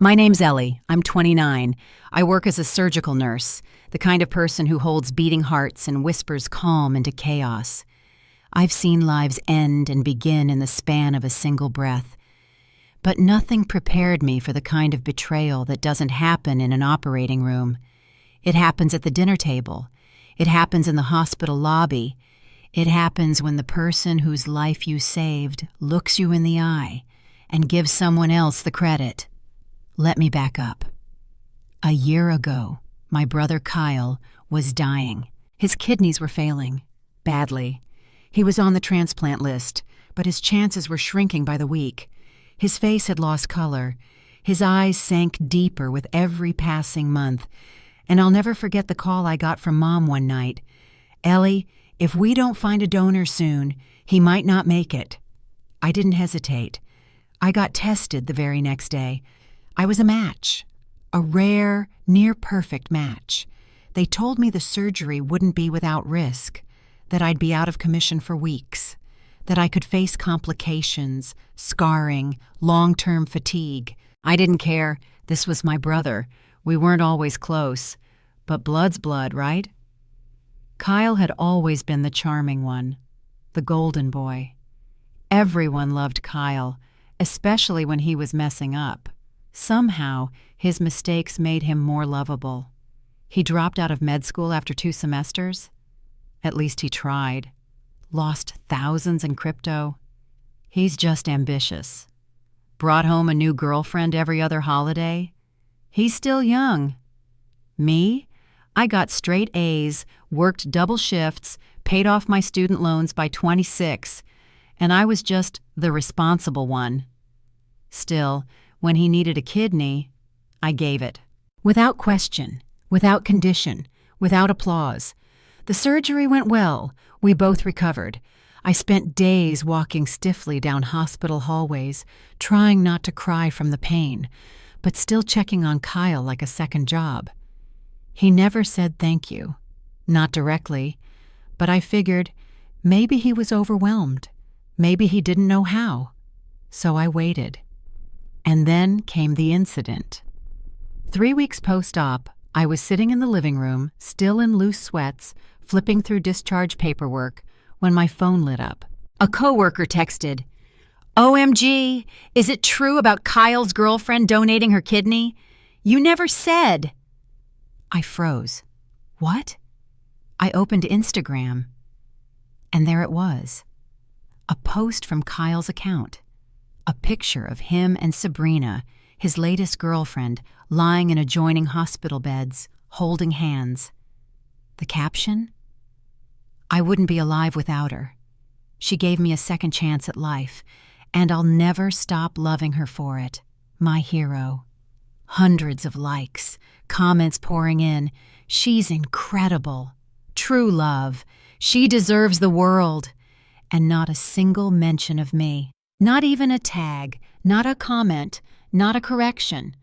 My name's Ellie. I'm 29. I work as a surgical nurse, the kind of person who holds beating hearts and whispers calm into chaos. I've seen lives end and begin in the span of a single breath. But nothing prepared me for the kind of betrayal that doesn't happen in an operating room. It happens at the dinner table. It happens in the hospital lobby. It happens when the person whose life you saved looks you in the eye and gives someone else the credit. Let me back up. A year ago, my brother Kyle was dying. His kidneys were failing. Badly. He was on the transplant list, but his chances were shrinking by the week. His face had lost color. His eyes sank deeper with every passing month. And I'll never forget the call I got from Mom one night. "Ellie, if we don't find a donor soon, he might not make it." I didn't hesitate. I got tested the very next day. I was a match. A rare, near-perfect match. They told me the surgery wouldn't be without risk, that I'd be out of commission for weeks, that I could face complications, scarring, long-term fatigue. I didn't care. This was my brother. We weren't always close, but blood's blood, right? Kyle had always been the charming one, the golden boy. Everyone loved Kyle, especially when he was messing up. Somehow, his mistakes made him more lovable. He dropped out of med school after 2 semesters. At least he tried. Lost thousands in crypto. He's just ambitious. Brought home a new girlfriend every other holiday. He's still young. Me? I got straight A's, worked double shifts, paid off my student loans by 26, and I was just the responsible one. Still, when he needed a kidney, I gave it. Without question, without condition, without applause. The surgery went well. We both recovered. I spent days walking stiffly down hospital hallways, trying not to cry from the pain, but still checking on Kyle like a second job. He never said thank you. Not directly, but I figured maybe he was overwhelmed. Maybe he didn't know how. So I waited. And then came the incident. 3 weeks post-op, I was sitting in the living room, still in loose sweats, flipping through discharge paperwork, when my phone lit up. A coworker texted, "OMG, is it true about Kyle's girlfriend donating her kidney? You never said." I froze. What? I opened Instagram, and there it was. A post from Kyle's account. A picture of him and Sabrina, his latest girlfriend, lying in adjoining hospital beds, holding hands. The caption? "I wouldn't be alive without her. She gave me a second chance at life, and I'll never stop loving her for it. My hero." Hundreds of likes, comments pouring in. "She's incredible. True love. She deserves the world." And not a single mention of me. Not even a tag, not a comment, not a correction.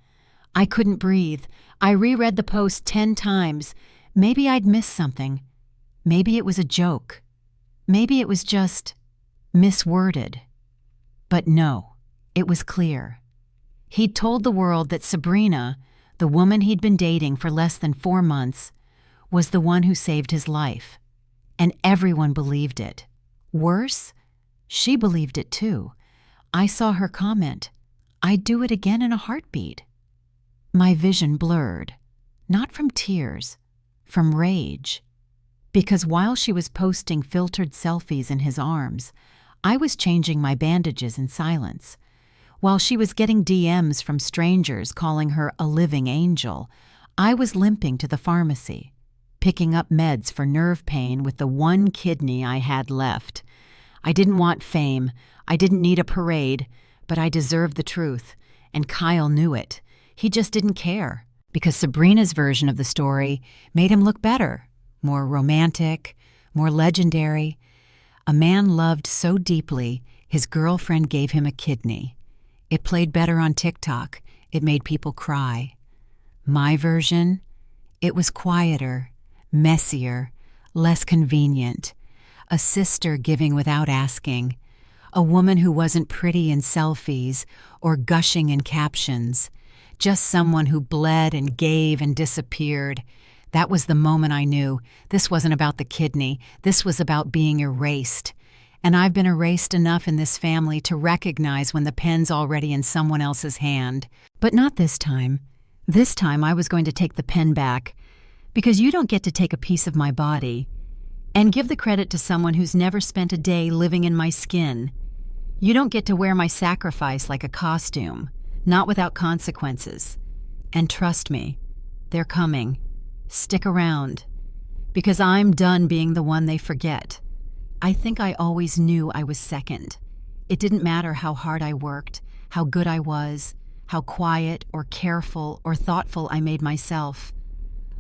I couldn't breathe. I reread the post 10 times. Maybe I'd missed something. Maybe it was a joke. Maybe it was just misworded. But no, it was clear. He'd told the world that Sabrina, the woman he'd been dating for less than 4 months, was the one who saved his life. And everyone believed it. Worse, she believed it too. I saw her comment, "I'd do it again in a heartbeat." My vision blurred, not from tears, from rage. Because while she was posting filtered selfies in his arms, I was changing my bandages in silence. While she was getting DMs from strangers calling her a living angel, I was limping to the pharmacy, picking up meds for nerve pain with the one kidney I had left. I didn't want fame. I didn't need a parade, but I deserved the truth, and Kyle knew it. He just didn't care, because Sabrina's version of the story made him look better, more romantic, more legendary. A man loved so deeply, his girlfriend gave him a kidney. It played better on TikTok. It made people cry. My version? It was quieter, messier, less convenient. A sister giving without asking. A woman who wasn't pretty in selfies or gushing in captions. just someone who bled and gave and disappeared. That was the moment I knew this wasn't about the kidney, this was about being erased. And I've been erased enough in this family to recognize when the pen's already in someone else's hand. But not this time. This time I was going to take the pen back, because you don't get to take a piece of my body and give the credit to someone who's never spent a day living in my skin. You don't get to wear my sacrifice like a costume, not without consequences. And trust me, they're coming. Stick around, because I'm done being the one they forget. I think I always knew I was second. It didn't matter how hard I worked, how good I was, how quiet or careful or thoughtful I made myself.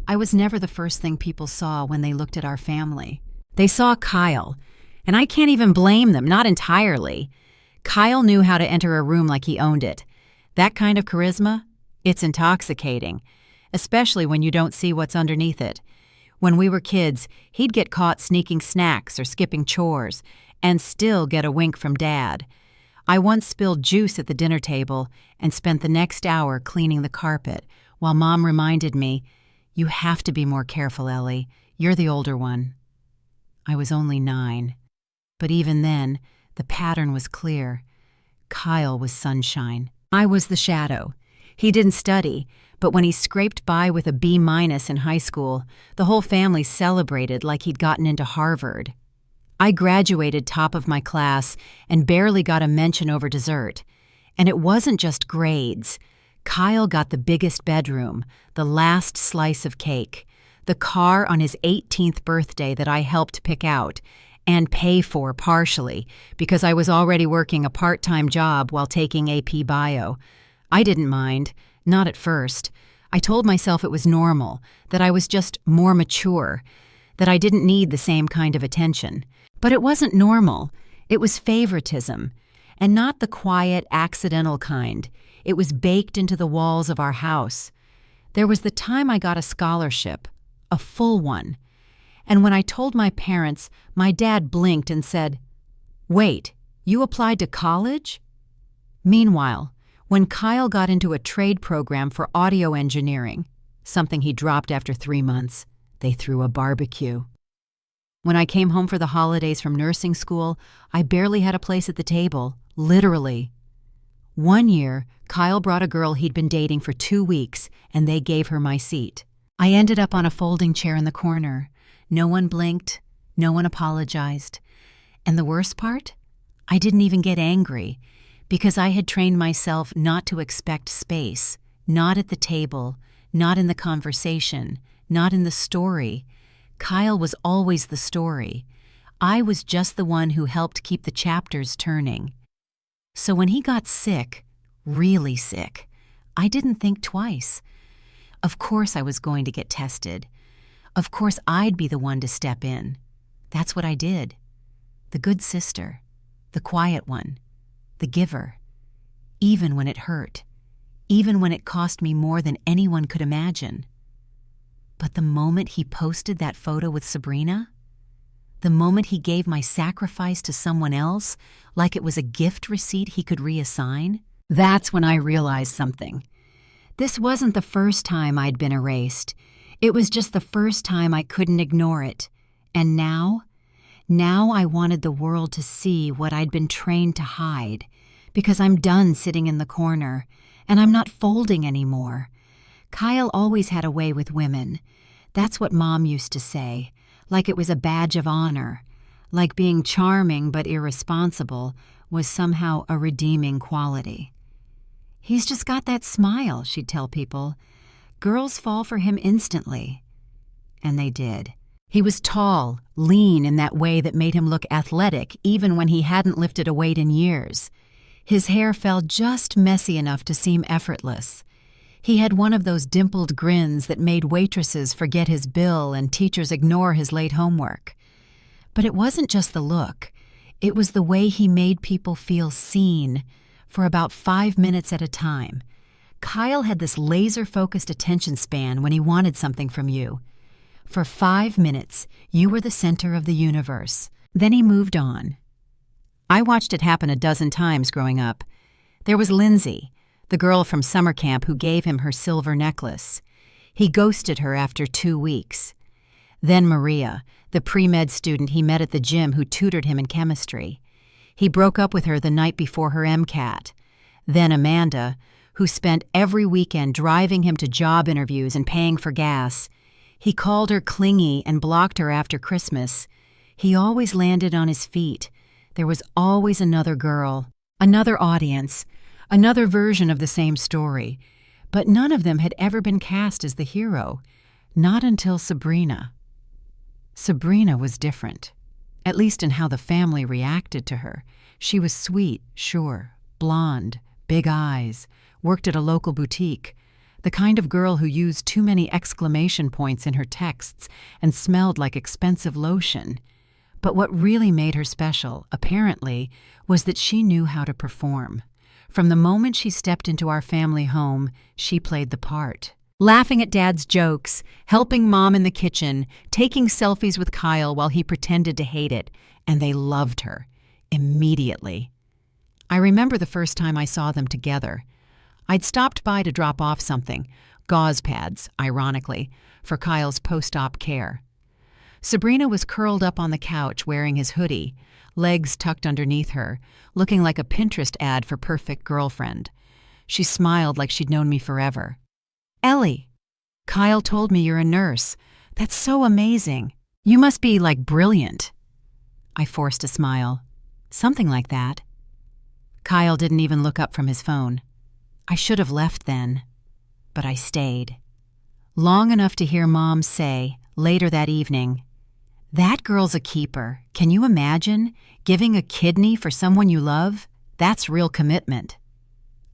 I was never the first thing people saw when they looked at our family. They saw Kyle, and I can't even blame them, not entirely. Kyle knew how to enter a room like he owned it. That kind of charisma, it's intoxicating, especially when you don't see what's underneath it. When we were kids, he'd get caught sneaking snacks or skipping chores, and still get a wink from Dad. I once spilled juice at the dinner table and spent the next hour cleaning the carpet, while Mom reminded me, "You have to be more careful, Ellie. You're the older one." I was only 9. But even then, the pattern was clear. Kyle was sunshine. I was the shadow. He didn't study, but when he scraped by with a B- in high school, the whole family celebrated like he'd gotten into Harvard. I graduated top of my class and barely got a mention over dessert. And it wasn't just grades. Kyle got the biggest bedroom, the last slice of cake, the car on his 18th birthday that I helped pick out and pay for partially because I was already working a part-time job while taking AP Bio. I didn't mind, not at first. I told myself it was normal, that I was just more mature, that I didn't need the same kind of attention. But it wasn't normal. It was favoritism, and not the quiet, accidental kind. It was baked into the walls of our house. There was the time I got a scholarship, a full one. And when I told my parents, my dad blinked and said, "Wait, you applied to college?" Meanwhile, when Kyle got into a trade program for audio engineering, something he dropped after 3 months, they threw a barbecue. When I came home for the holidays from nursing school, I barely had a place at the table, literally. One year, Kyle brought a girl he'd been dating for 2 weeks, and they gave her my seat. I ended up on a folding chair in the corner. No one blinked, no one apologized. And the worst part? I didn't even get angry, because I had trained myself not to expect space, not at the table, not in the conversation, not in the story. Kyle was always the story. I was just the one who helped keep the chapters turning. So when he got sick, really sick, I didn't think twice. Of course I was going to get tested. Of course I'd be the one to step in. That's what I did. The good sister, the quiet one, the giver. Even when it hurt. Even when it cost me more than anyone could imagine. But the moment he posted that photo with Sabrina, the moment he gave my sacrifice to someone else like it was a gift receipt he could reassign, that's when I realized something. This wasn't the first time I'd been erased. It was just the first time I couldn't ignore it. And now I wanted the world to see what I'd been trained to hide, because I'm done sitting in the corner, and I'm not folding anymore. Kyle always had a way with women. That's what Mom used to say, like it was a badge of honor, like being charming but irresponsible was somehow a redeeming quality. "He's just got that smile," she'd tell people. "Girls fall for him instantly." And they did. He was tall, lean in that way that made him look athletic even when he hadn't lifted a weight in years. His hair fell just messy enough to seem effortless. He had one of those dimpled grins that made waitresses forget his bill and teachers ignore his late homework. But it wasn't just the look. It was the way he made people feel seen for about 5 minutes at a time. Kyle had this laser-focused attention span when he wanted something from you. For 5 minutes, you were the center of the universe. Then he moved on. I watched it happen a dozen times growing up. There was Lindsay, the girl from summer camp who gave him her silver necklace. He ghosted her after 2 weeks. Then Maria, the pre-med student he met at the gym who tutored him in chemistry. He broke up with her the night before her MCAT. Then Amanda, who spent every weekend driving him to job interviews and paying for gas. He called her clingy and blocked her after Christmas. He always landed on his feet. There was always another girl, another audience, another version of the same story. But none of them had ever been cast as the hero, not until Sabrina. Sabrina was different, at least in how the family reacted to her. She was sweet, sure, blonde, big eyes, worked at a local boutique, the kind of girl who used too many exclamation points in her texts and smelled like expensive lotion. But what really made her special, apparently, was that she knew how to perform. From the moment she stepped into our family home, she played the part. Laughing at Dad's jokes, helping Mom in the kitchen, taking selfies with Kyle while he pretended to hate it, and they loved her. Immediately. I remember the first time I saw them together. I'd stopped by to drop off something, gauze pads, ironically, for Kyle's post-op care. Sabrina was curled up on the couch wearing his hoodie, legs tucked underneath her, looking like a Pinterest ad for perfect girlfriend. She smiled like she'd known me forever. "Ellie, Kyle told me you're a nurse. That's so amazing. You must be, brilliant." I forced a smile. "Something like that." Kyle didn't even look up from his phone. I should have left then, but I stayed. Long enough to hear Mom say, later that evening, "That girl's a keeper. Can you imagine? Giving a kidney for someone you love? That's real commitment."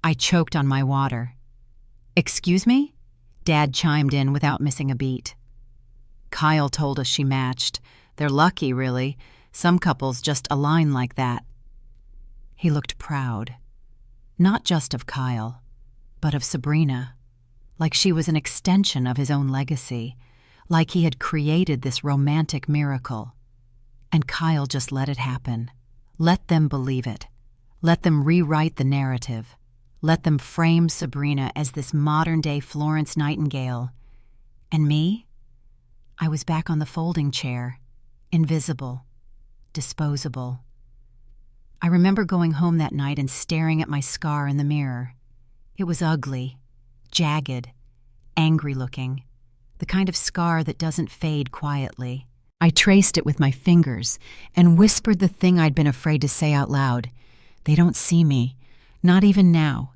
I choked on my water. "Excuse me?" Dad chimed in without missing a beat. "Kyle told us she matched. They're lucky, really. Some couples just align like that." He looked proud. Not just of Kyle, but of Sabrina. Like she was an extension of his own legacy. Like he had created this romantic miracle. And Kyle just let it happen. Let them believe it. Let them rewrite the narrative. Let them frame Sabrina as this modern-day Florence Nightingale. And me? I was back on the folding chair, invisible, disposable. I remember going home that night and staring at my scar in the mirror. It was ugly, jagged, angry-looking, the kind of scar that doesn't fade quietly. I traced it with my fingers and whispered the thing I'd been afraid to say out loud. "They don't see me, not even now."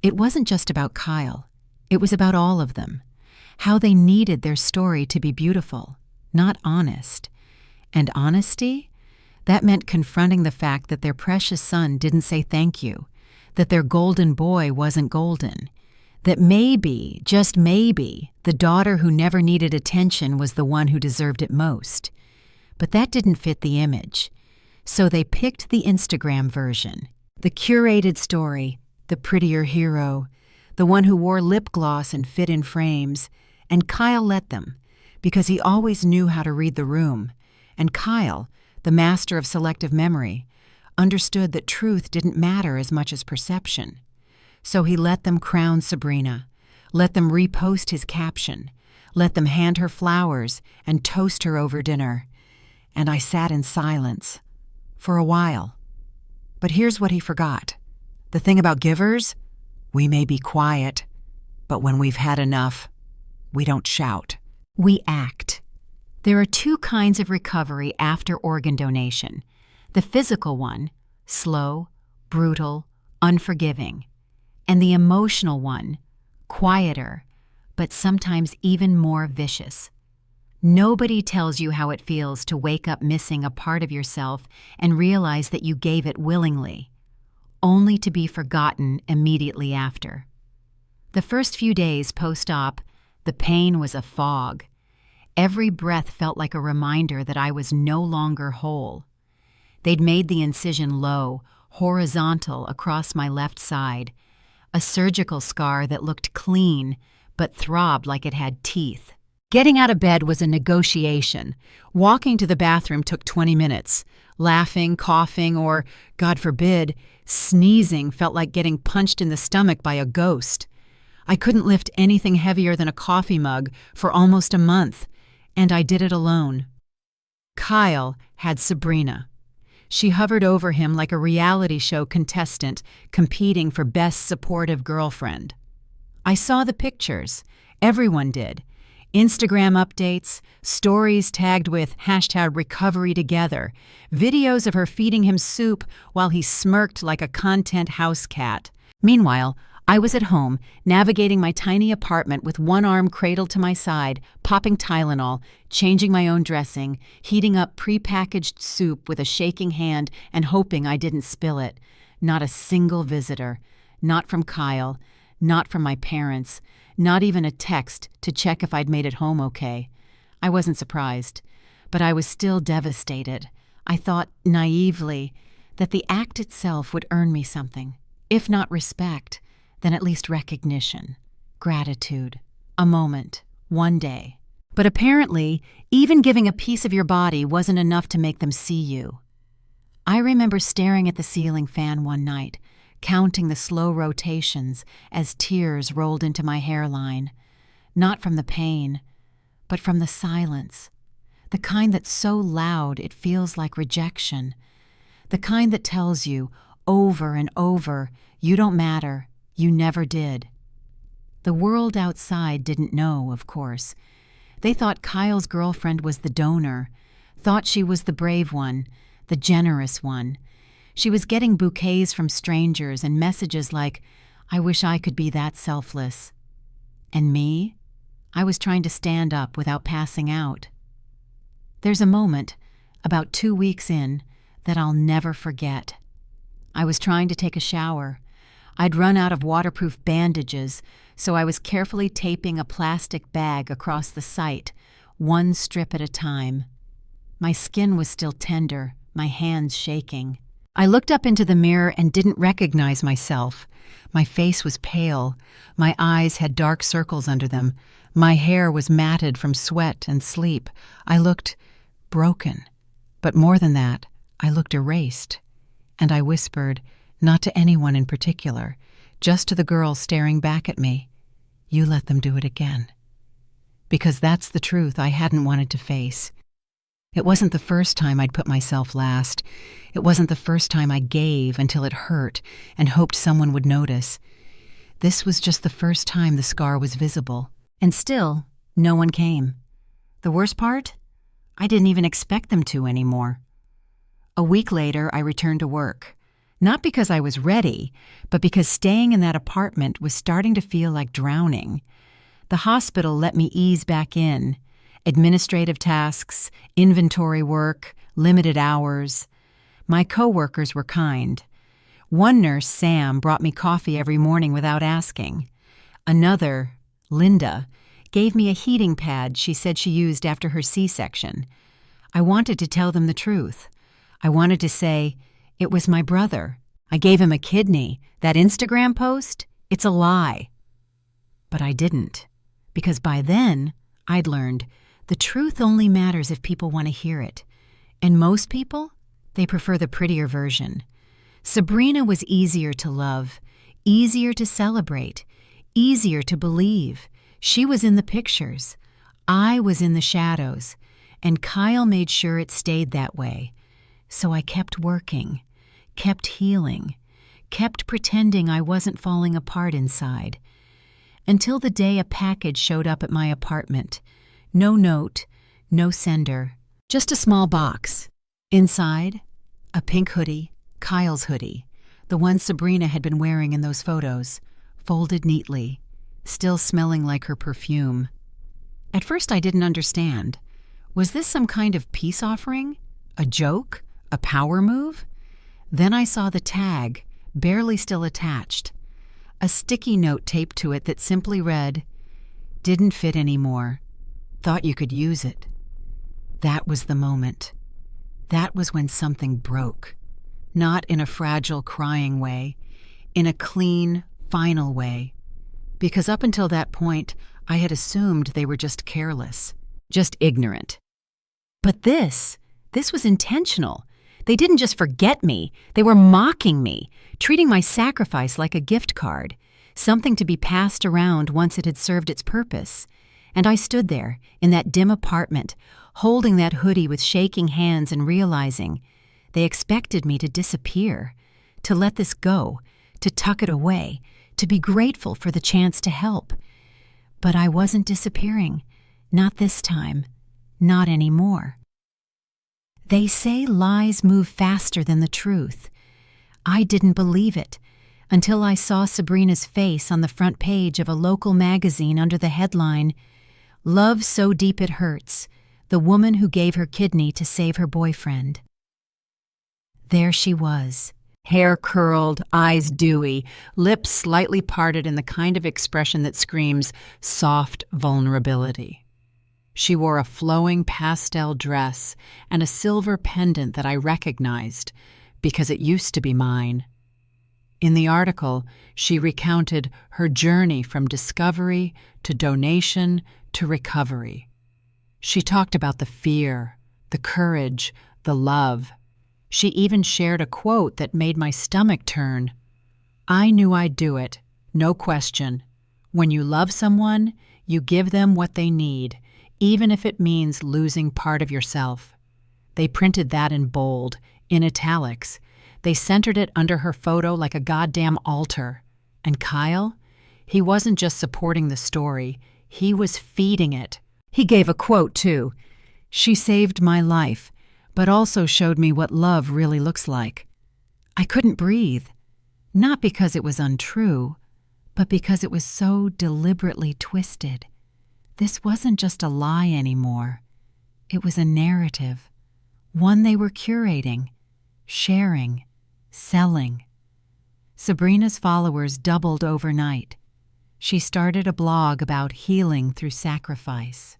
It wasn't just about Kyle. It was about all of them. How they needed their story to be beautiful, not honest. And honesty? That meant confronting the fact that their precious son didn't say thank you, that their golden boy wasn't golden, that maybe, just maybe, the daughter who never needed attention was the one who deserved it most. But that didn't fit the image. So they picked the Instagram version, the curated story, the prettier hero, the one who wore lip gloss and fit in frames. And Kyle let them, because he always knew how to read the room. And Kyle, the master of selective memory, understood that truth didn't matter as much as perception. So he let them crown Sabrina, let them repost his caption, let them hand her flowers and toast her over dinner. And I sat in silence, for a while. But here's what he forgot. The thing about givers? We may be quiet, but when we've had enough, we don't shout. We act. There are two kinds of recovery after organ donation. The physical one, slow, brutal, unforgiving. And the emotional one, quieter, but sometimes even more vicious. Nobody tells you how it feels to wake up missing a part of yourself and realize that you gave it willingly, only to be forgotten immediately after. The first few days post-op, the pain was a fog. Every breath felt like a reminder that I was no longer whole. They'd made the incision low, horizontal across my left side, a surgical scar that looked clean but throbbed like it had teeth. Getting out of bed was a negotiation. Walking to the bathroom took 20 minutes. Laughing, coughing, or, God forbid, sneezing felt like getting punched in the stomach by a ghost. I couldn't lift anything heavier than a coffee mug for almost a month, and I did it alone. Kyle had Sabrina. She hovered over him like a reality show contestant competing for best supportive girlfriend. I saw the pictures. Everyone did. Instagram updates, stories tagged with #recoverytogether, videos of her feeding him soup while he smirked like a content house cat. Meanwhile, I was at home, navigating my tiny apartment with one arm cradled to my side, popping Tylenol, changing my own dressing, heating up pre-packaged soup with a shaking hand and hoping I didn't spill it. Not a single visitor. Not from Kyle. Not from my parents. Not even a text to check if I'd made it home okay. I wasn't surprised, but I was still devastated. I thought, naively, that the act itself would earn me something. If not respect, then at least recognition, gratitude, a moment, one day. But apparently, even giving a piece of your body wasn't enough to make them see you. I remember staring at the ceiling fan one night, counting the slow rotations as tears rolled into my hairline, not from the pain, but from the silence, the kind that's so loud it feels like rejection, the kind that tells you over and over, you don't matter, you never did. The world outside didn't know, of course. They thought Kyle's girlfriend was the donor, thought she was the brave one, the generous one. She was getting bouquets from strangers and messages like, I wish I could be that selfless. And me? I was trying to stand up without passing out. There's a moment, about 2 weeks in, that I'll never forget. I was trying to take a shower. I'd run out of waterproof bandages, so I was carefully taping a plastic bag across the site, one strip at a time. My skin was still tender, my hands shaking. I looked up into the mirror and didn't recognize myself. My face was pale. My eyes had dark circles under them. My hair was matted from sweat and sleep. I looked broken. But more than that, I looked erased. And I whispered, not to anyone in particular, just to the girl staring back at me, you let them do it again. Because that's the truth I hadn't wanted to face. It wasn't the first time I'd put myself last. It wasn't the first time I gave until it hurt and hoped someone would notice. This was just the first time the scar was visible. And still, no one came. The worst part? I didn't even expect them to anymore. A week later, I returned to work. Not because I was ready, but because staying in that apartment was starting to feel like drowning. The hospital let me ease back in. Administrative tasks, inventory work, limited hours. My coworkers were kind. One nurse, Sam, brought me coffee every morning without asking. Another, Linda, gave me a heating pad she said she used after her C-section. I wanted to tell them the truth. I wanted to say, it was my brother. I gave him a kidney. That Instagram post? It's a lie. But I didn't. Because by then, I'd learned the truth only matters if people want to hear it. And most people, they prefer the prettier version. Sabrina was easier to love, easier to celebrate, easier to believe. She was in the pictures. I was in the shadows. And Kyle made sure it stayed that way. So I kept working, kept healing, kept pretending I wasn't falling apart inside. Until the day a package showed up at my apartment. No note, no sender, just a small box. Inside, a pink hoodie, Kyle's hoodie, the one Sabrina had been wearing in those photos, folded neatly, still smelling like her perfume. At first I didn't understand. Was this some kind of peace offering? A joke? A power move? Then I saw the tag, barely still attached. A sticky note taped to it that simply read, "Didn't fit anymore. Thought you could use it." That was the moment. That was when something broke. Not in a fragile, crying way, in a clean, final way. Because up until that point, I had assumed they were just careless, just ignorant. But this was intentional. They didn't just forget me, they were mocking me, treating my sacrifice like a gift card, something to be passed around once it had served its purpose. And I stood there, in that dim apartment, holding that hoodie with shaking hands and realizing they expected me to disappear, to let this go, to tuck it away, to be grateful for the chance to help. But I wasn't disappearing. Not this time. Not anymore. They say lies move faster than the truth. I didn't believe it until I saw Sabrina's face on the front page of a local magazine under the headline, "Love So Deep It Hurts, the woman who gave her kidney to save her boyfriend." There she was, hair curled, eyes dewy, lips slightly parted in the kind of expression that screams soft vulnerability. She wore a flowing pastel dress and a silver pendant that I recognized because it used to be mine. In the article, she recounted her journey from discovery to donation to recovery. She talked about the fear, the courage, the love. She even shared a quote that made my stomach turn. "I knew I'd do it, no question. When you love someone, you give them what they need, even if it means losing part of yourself." They printed that in bold, in italics. They centered it under her photo like a goddamn altar. And Kyle? He wasn't just supporting the story, he was feeding it. He gave a quote, too. "She saved my life, but also showed me what love really looks like." I couldn't breathe. Not because it was untrue, but because it was so deliberately twisted. This wasn't just a lie anymore. It was a narrative, one they were curating, sharing, selling. Sabrina's followers doubled overnight. She started a blog about healing through sacrifice.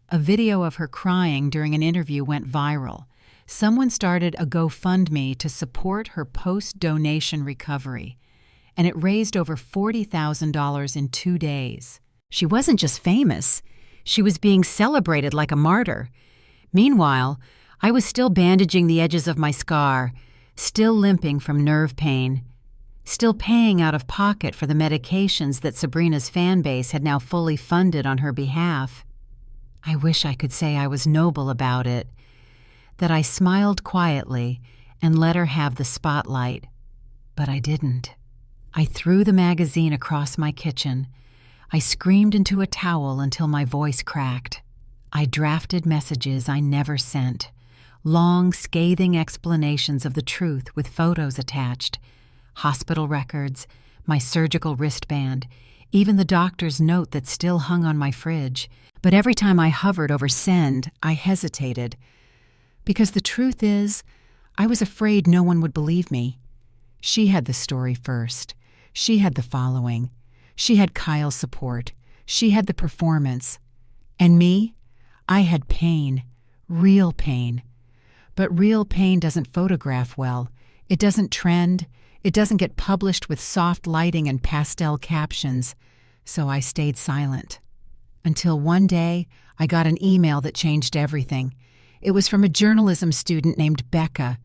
A video of her crying during an interview went viral. Someone started a GoFundMe to support her post-donation recovery, and it raised over $40,000 in 2 days. She wasn't just famous, she was being celebrated like a martyr. Meanwhile, I was still bandaging the edges of my scar, still limping from nerve pain, still paying out of pocket for the medications that Sabrina's fan base had now fully funded on her behalf. I wish I could say I was noble about it, that I smiled quietly and let her have the spotlight, but I didn't. I threw the magazine across my kitchen. I screamed into a towel until my voice cracked. I drafted messages I never sent, long, scathing explanations of the truth with photos attached, hospital records, my surgical wristband, even the doctor's note that still hung on my fridge. But every time I hovered over send, I hesitated. Because the truth is, I was afraid no one would believe me. She had the story first. She had the following. She had Kyle's support. She had the performance. And me? I had pain. Real pain. But real pain doesn't photograph well. It doesn't trend. It doesn't get published with soft lighting and pastel captions. So I stayed silent. Until one day, I got an email that changed everything. It was from a journalism student named Becca.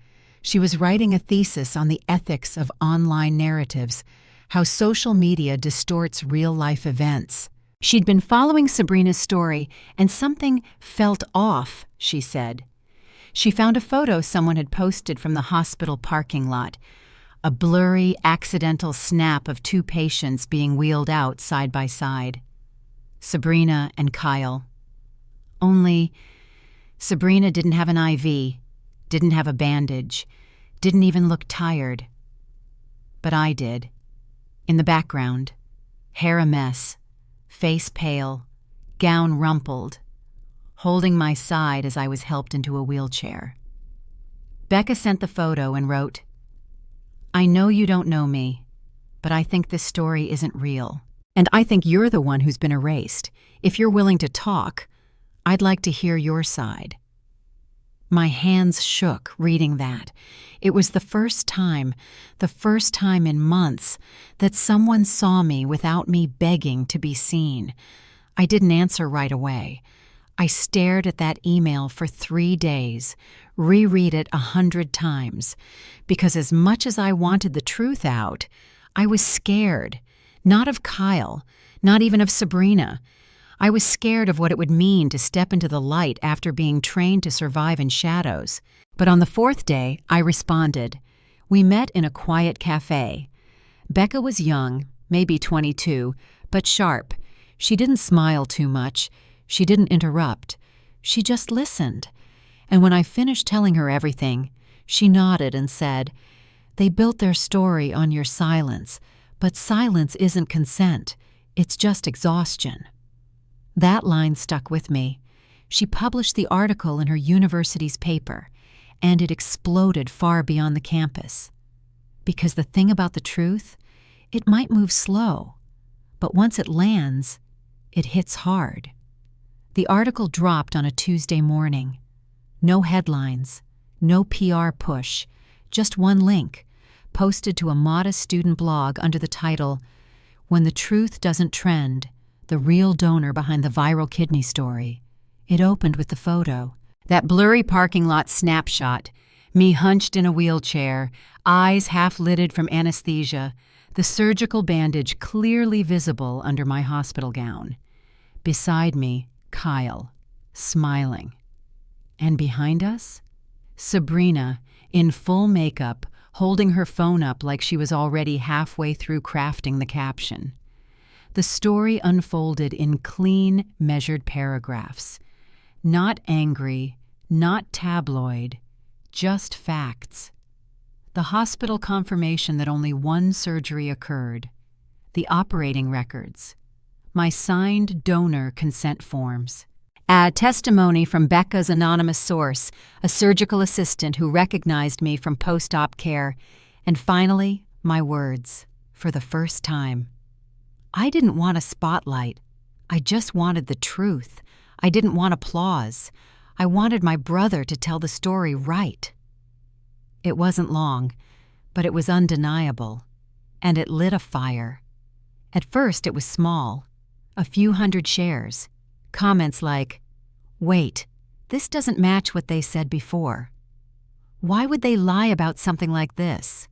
She was writing a thesis on the ethics of online narratives, how social media distorts real-life events. She'd been following Sabrina's story, and something felt off, she said. She found a photo someone had posted from the hospital parking lot, a blurry, accidental snap of 2 patients being wheeled out side by side. Sabrina and Kyle. Only Sabrina didn't have an IV, didn't have a bandage, didn't even look tired. But I did. In the background, hair a mess, face pale, gown rumpled, holding my side as I was helped into a wheelchair. Becca sent the photo and wrote, "I know you don't know me, but I think this story isn't real. And I think you're the one who's been erased. If you're willing to talk, I'd like to hear your side." My hands shook reading that. It was the first time in months, that someone saw me without me begging to be seen. I didn't answer right away. I stared at that email for 3 days, reread it 100 times, because as much as I wanted the truth out, I was scared, not of Kyle, not even of Sabrina. I was scared of what it would mean to step into the light after being trained to survive in shadows. But on the 4th day, I responded. We met in a quiet cafe. Becca was young, maybe 22, but sharp. She didn't smile too much. She didn't interrupt. She just listened. And when I finished telling her everything, she nodded and said, "They built their story on your silence, but silence isn't consent. It's just exhaustion." That line stuck with me. She published the article in her university's paper, and it exploded far beyond the campus. Because the thing about the truth, it might move slow, but once it lands, it hits hard. The article dropped on a Tuesday morning. No headlines, no PR push, just one link, posted to a modest student blog under the title, "When the Truth Doesn't Trend, the Real Donor Behind the Viral Kidney Story." It opened with the photo. That blurry parking lot snapshot, me hunched in a wheelchair, eyes half-lidded from anesthesia, the surgical bandage clearly visible under my hospital gown. Beside me, Kyle, smiling. And behind us? Sabrina, in full makeup, holding her phone up like she was already halfway through crafting the caption. The story unfolded in clean, measured paragraphs. Not angry, not tabloid, just facts. The hospital confirmation that only one surgery occurred. The operating records. My signed donor consent forms. A testimony from Becca's anonymous source, a surgical assistant who recognized me from post-op care. And finally, my words, for the first time. I didn't want a spotlight. I just wanted the truth. I didn't want applause. I wanted my brother to tell the story right. It wasn't long, but it was undeniable, and it lit a fire. At first it was small, a few hundred shares, comments like, "Wait, this doesn't match what they said before. Why would they lie about something like this?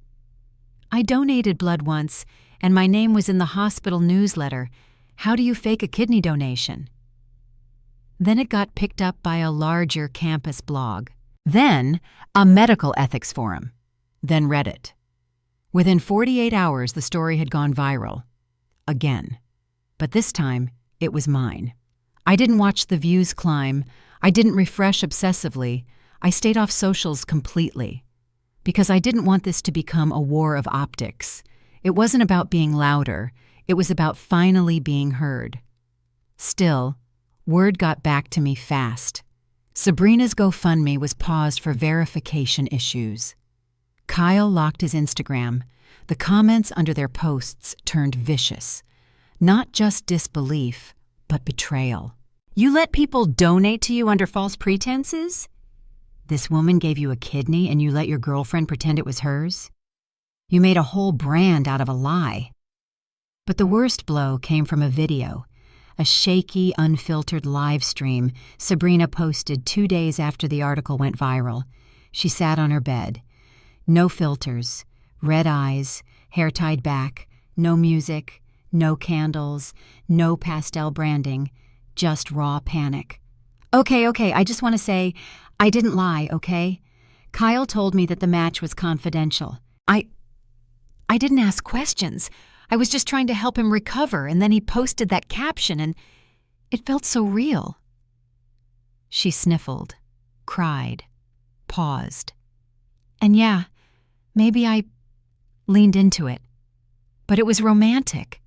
I donated blood once, and my name was in the hospital newsletter. How do you fake a kidney donation?" Then it got picked up by a larger campus blog. Then a medical ethics forum. Then Reddit. Within 48 hours, the story had gone viral. Again. But this time, it was mine. I didn't watch the views climb. I didn't refresh obsessively. I stayed off socials completely. Because I didn't want this to become a war of optics. It wasn't about being louder. It was about finally being heard. Still, word got back to me fast. Sabrina's GoFundMe was paused for verification issues. Kyle locked his Instagram. The comments under their posts turned vicious. Not just disbelief, but betrayal. "You let people donate to you under false pretenses? This woman gave you a kidney and you let your girlfriend pretend it was hers? You made a whole brand out of a lie." But the worst blow came from a video. A shaky, unfiltered live stream Sabrina posted 2 days after the article went viral. She sat on her bed. No filters, red eyes, hair tied back, no music, no candles, no pastel branding, just raw panic. Okay, I just want to say, I didn't lie, okay? Kyle told me that the match was confidential. I didn't ask questions. I was just trying to help him recover, and then he posted that caption, and it felt so real. She sniffled, cried, paused. And yeah, maybe I leaned into it. But it was romantic.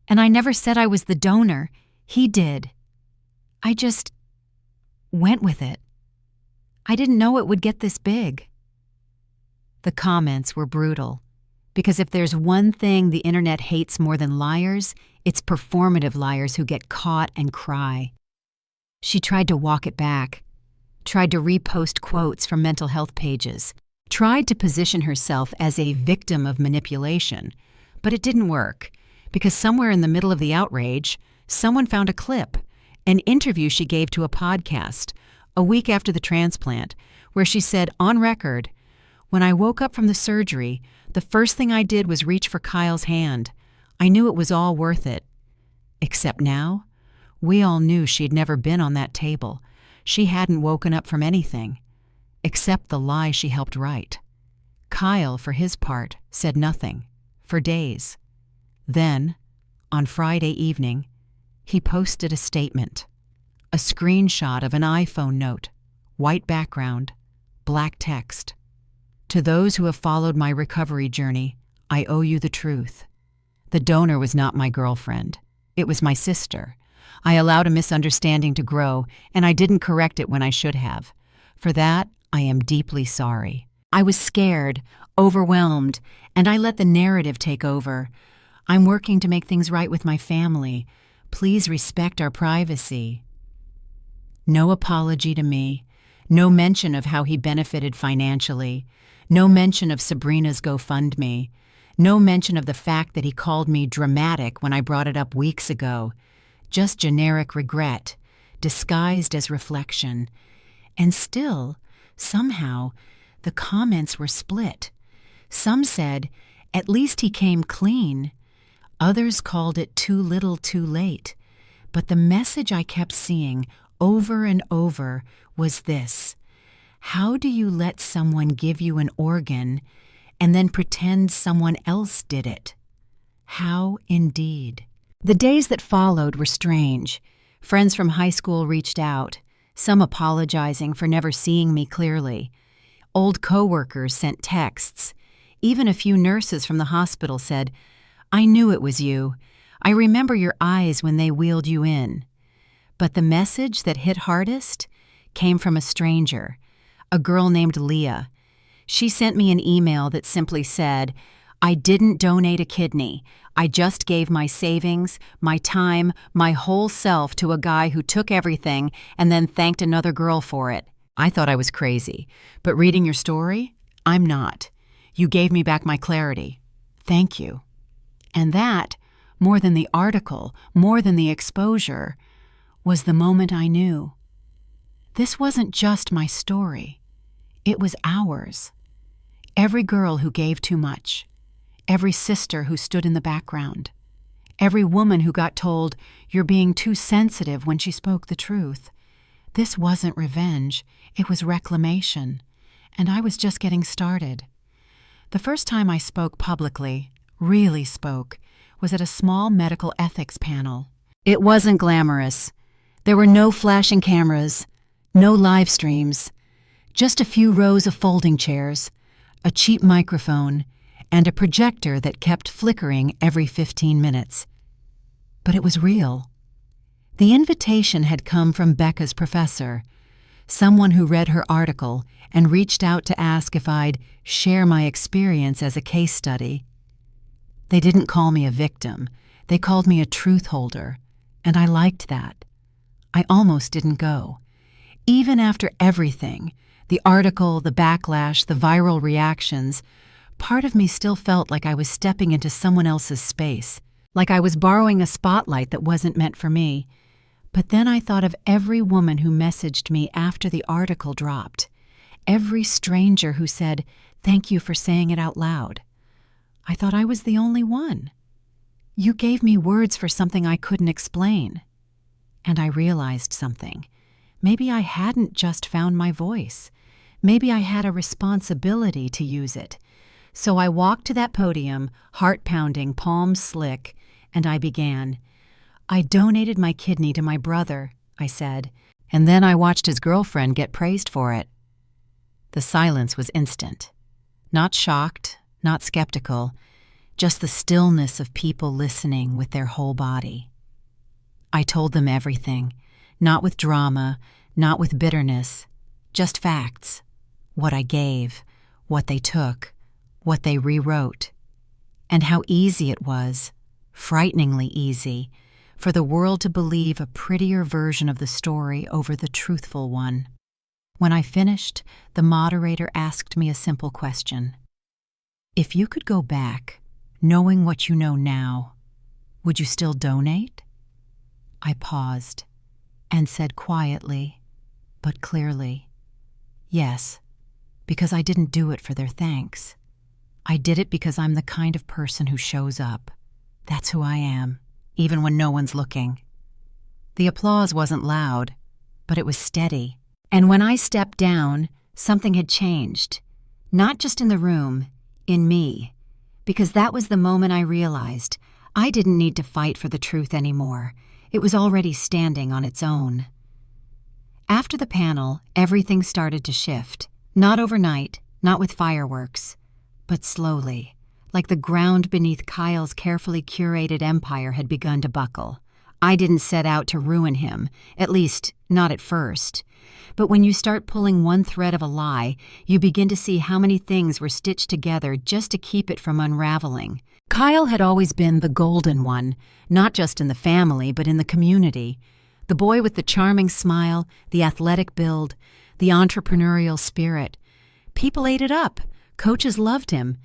And I never said I was the donor. He did. I just went with it. I didn't know it would get this big. The comments were brutal. Because if there's one thing the internet hates more than liars, it's performative liars who get caught and cry. She tried to walk it back, tried to repost quotes from mental health pages, tried to position herself as a victim of manipulation, but it didn't work, because somewhere in the middle of the outrage, Someone found a clip, an interview she gave to a podcast a week after the transplant, where she said, on record, "When I woke up from the surgery, the first thing I did was reach for Kyle's hand. I knew it was all worth it." Except now, we all knew she'd never been on that table. She hadn't woken up from anything, except the lie she helped write. Kyle, for his part, said nothing, for days. Then, on Friday evening, he posted a statement, a screenshot of an iPhone note, white background, black text. "To those who have followed my recovery journey, I owe you the truth. The donor was not my girlfriend. It was my sister. I allowed a misunderstanding to grow, and I didn't correct it when I should have. For that, I am deeply sorry. I was scared, overwhelmed, and I let the narrative take over. I'm working to make things right with my family. Please respect our privacy." No apology to me, no mention of how he benefited financially, no mention of Sabrina's GoFundMe, no mention of the fact that he called me dramatic when I brought it up weeks ago. Just generic regret, disguised as reflection. And still, somehow, the comments were split. Some said, "At least he came clean." Others called it too little too late. But the message I kept seeing over and over was this: how do you let someone give you an organ and then pretend someone else did it? How indeed. The days that followed were strange. Friends from high school reached out, some apologizing for never seeing me clearly. Old coworkers sent texts. Even a few nurses from the hospital said, "I knew it was you. I remember your eyes when they wheeled you in." But the message that hit hardest came from a stranger, a girl named Leah. She sent me an email that simply said, "I didn't donate a kidney. I just gave my savings, my time, my whole self to a guy who took everything and then thanked another girl for it." I thought I was crazy, but reading your story, I'm not. You gave me back my clarity. Thank you. And that, more than the article, more than the exposure, was the moment I knew. This wasn't just my story. It was ours. Every girl who gave too much. Every sister who stood in the background. Every woman who got told, "You're being too sensitive," when she spoke the truth. This wasn't revenge. It was reclamation. And I was just getting started. The first time I spoke publicly, really spoke, was at a small medical ethics panel. It wasn't glamorous. There were no flashing cameras, no live streams, just a few rows of folding chairs, a cheap microphone, and a projector that kept flickering every 15 minutes. But it was real. The invitation had come from Becca's professor, someone who read her article and reached out to ask if I'd share my experience as a case study. They didn't call me a victim. They called me a truth holder, and I liked that. I almost didn't go. Even after everything, the article, the backlash, the viral reactions, part of me still felt like I was stepping into someone else's space, like I was borrowing a spotlight that wasn't meant for me. But then I thought of every woman who messaged me after the article dropped, every stranger who said, "Thank you for saying it out loud." I thought I was the only one. You gave me words for something I couldn't explain. And I realized something. Maybe I hadn't just found my voice. Maybe I had a responsibility to use it. So I walked to that podium, heart pounding, palms slick, and I began. "I donated my kidney to my brother," I said, and then I watched his girlfriend get praised for it. The silence was instant. Not shocked, not skeptical, just the stillness of people listening with their whole body. I told them everything, not with drama, not with bitterness, just facts. What I gave, what they took, what they rewrote, and how easy it was, frighteningly easy, for the world to believe a prettier version of the story over the truthful one. When I finished, the moderator asked me a simple question. If you could go back, knowing what you know now, would you still donate? I paused and said quietly, but clearly, yes, because I didn't do it for their thanks. I did it because I'm the kind of person who shows up. That's who I am, even when no one's looking. The applause wasn't loud, but it was steady. And when I stepped down, something had changed. Not just in the room, in me. Because that was the moment I realized I didn't need to fight for the truth anymore. It was already standing on its own. After the panel, everything started to shift. Not overnight, not with fireworks, but slowly, like the ground beneath Kyle's carefully curated empire had begun to buckle. I didn't set out to ruin him, at least not at first. But when you start pulling one thread of a lie, you begin to see how many things were stitched together just to keep it from unraveling. Kyle had always been the golden one, not just in the family, but in the community. The boy with the charming smile, the athletic build, the entrepreneurial spirit. People ate it up. Coaches loved him.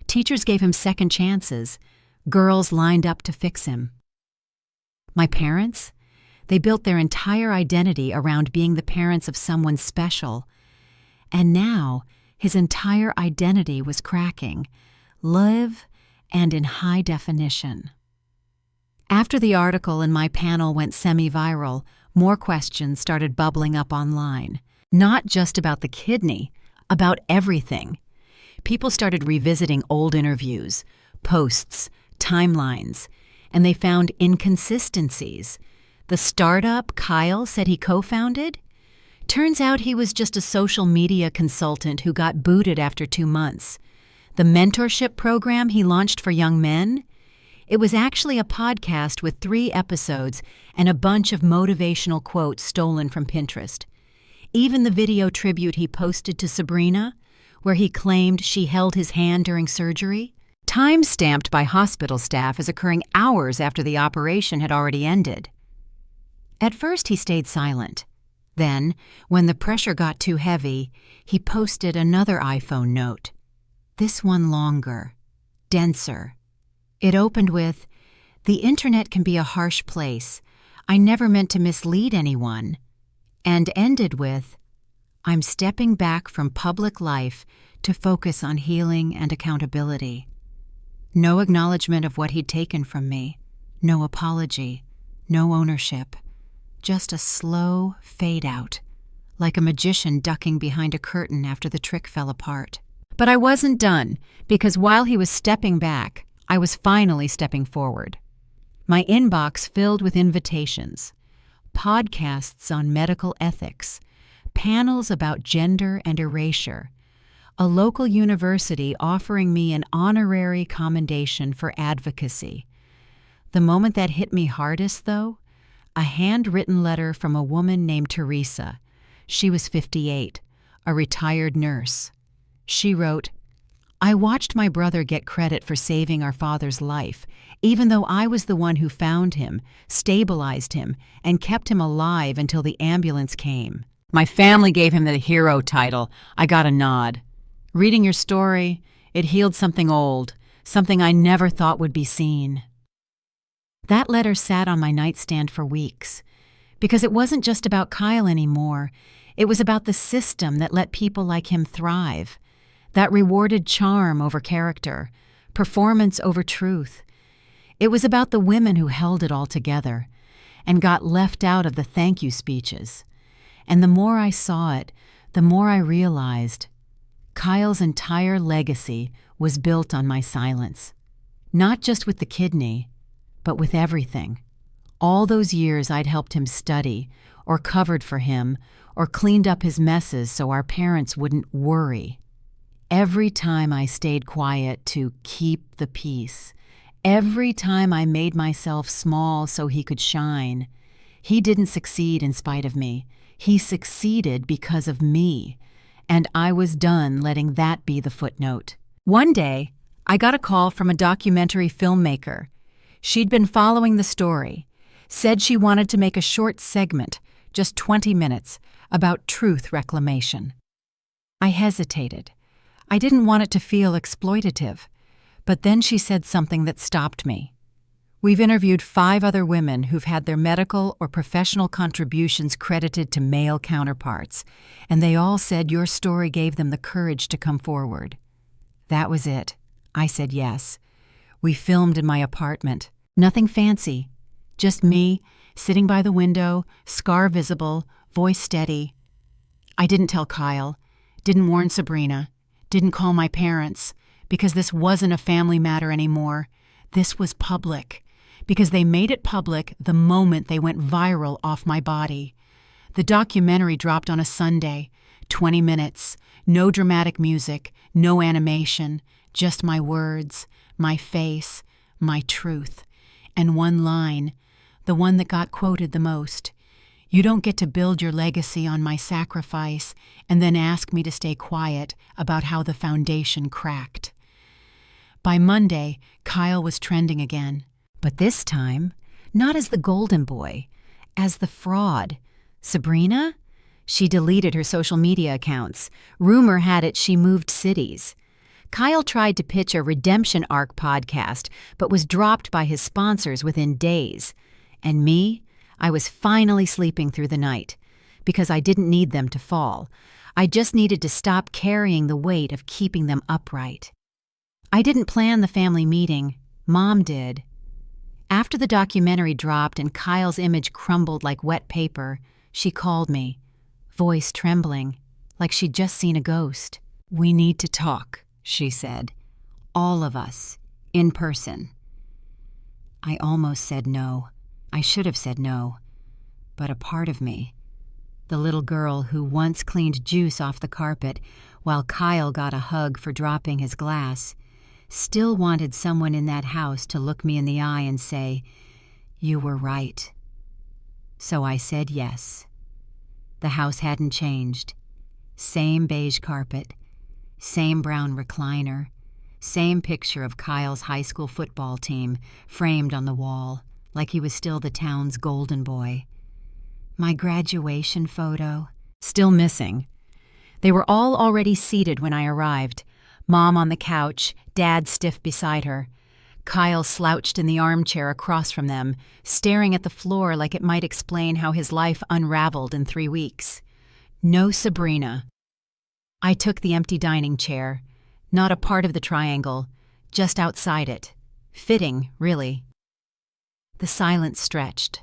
Teachers gave him second chances. Girls lined up to fix him. My parents? They built their entire identity around being the parents of someone special. And now, his entire identity was cracking, live and in high definition. After the article in my panel went semi-viral, more questions started bubbling up online. Not just about the kidney, about everything. People started revisiting old interviews, posts, timelines, and they found inconsistencies. The startup Kyle said he co-founded? Turns out he was just a social media consultant who got booted after 2 months. The mentorship program he launched for young men? It was actually a podcast with 3 episodes and a bunch of motivational quotes stolen from Pinterest. Even the video tribute he posted to Sabrina, where he claimed she held his hand during surgery, time-stamped by hospital staff as occurring hours after the operation had already ended. At first he stayed silent. Then, when the pressure got too heavy, he posted another iPhone note. This one longer, denser. It opened with, "The internet can be a harsh place. I never meant to mislead anyone." And ended with, "I'm stepping back from public life to focus on healing and accountability." No acknowledgement of what he'd taken from me. No apology. No ownership. Just a slow fade out, like a magician ducking behind a curtain after the trick fell apart. But I wasn't done, because while he was stepping back, I was finally stepping forward. My inbox filled with invitations. Podcasts on medical ethics, panels about gender and erasure, a local university offering me an honorary commendation for advocacy. The moment that hit me hardest, though, a handwritten letter from a woman named Teresa. She was 58, a retired nurse. She wrote, "I watched my brother get credit for saving our father's life, even though I was the one who found him, stabilized him, and kept him alive until the ambulance came. My family gave him the hero title. I got a nod. Reading your story, it healed something old, something I never thought would be seen." That letter sat on my nightstand for weeks, because it wasn't just about Kyle anymore. It was about the system that let people like him thrive, that rewarded charm over character, performance over truth. It was about the women who held it all together and got left out of the thank you speeches. And the more I saw it, the more I realized Kyle's entire legacy was built on my silence. Not just with the kidney, but with everything. All those years I'd helped him study, or covered for him, or cleaned up his messes so our parents wouldn't worry. Every time I stayed quiet to keep the peace, every time I made myself small so he could shine, he didn't succeed in spite of me. He succeeded because of me, and I was done letting that be the footnote. One day, I got a call from a documentary filmmaker. She'd been following the story, said she wanted to make a short segment, just 20 minutes, about truth reclamation. I hesitated. I didn't want it to feel exploitative, but then she said something that stopped me. We've interviewed 5 other women who've had their medical or professional contributions credited to male counterparts, and they all said your story gave them the courage to come forward. That was it. I said yes. We filmed in my apartment. Nothing fancy. Just me, sitting by the window, scar visible, voice steady. I didn't tell Kyle, didn't warn Sabrina, didn't call my parents, because this wasn't a family matter anymore. This was public, because they made it public the moment they went viral off my body. The documentary dropped on a Sunday, 20 minutes, no dramatic music, no animation, just my words, my face, my truth, and one line, the one that got quoted the most. You don't get to build your legacy on my sacrifice and then ask me to stay quiet about how the foundation cracked. By Monday, Kyle was trending again. But this time, not as the golden boy, as the fraud. Sabrina? She deleted her social media accounts. Rumor had it she moved cities. Kyle tried to pitch a redemption arc podcast, but was dropped by his sponsors within days. And me? I was finally sleeping through the night, because I didn't need them to fall. I just needed to stop carrying the weight of keeping them upright. I didn't plan the family meeting. Mom did. After the documentary dropped and Kyle's image crumbled like wet paper, she called me, voice trembling, like she'd just seen a ghost. "We need to talk," she said. "All of us, in person." I almost said no. I should have said no. But a part of me, the little girl who once cleaned juice off the carpet while Kyle got a hug for dropping his glass, still wanted someone in that house to look me in the eye and say, "You were right." So I said yes. The house hadn't changed. Same beige carpet, same brown recliner, same picture of Kyle's high school football team framed on the wall, like he was still the town's golden boy. My graduation photo, still missing. They were all already seated when I arrived. Mom on the couch, Dad stiff beside her. Kyle slouched in the armchair across from them, staring at the floor like it might explain how his life unraveled in 3 weeks. No Sabrina. I took the empty dining chair, not a part of the triangle, just outside it. Fitting, really. The silence stretched.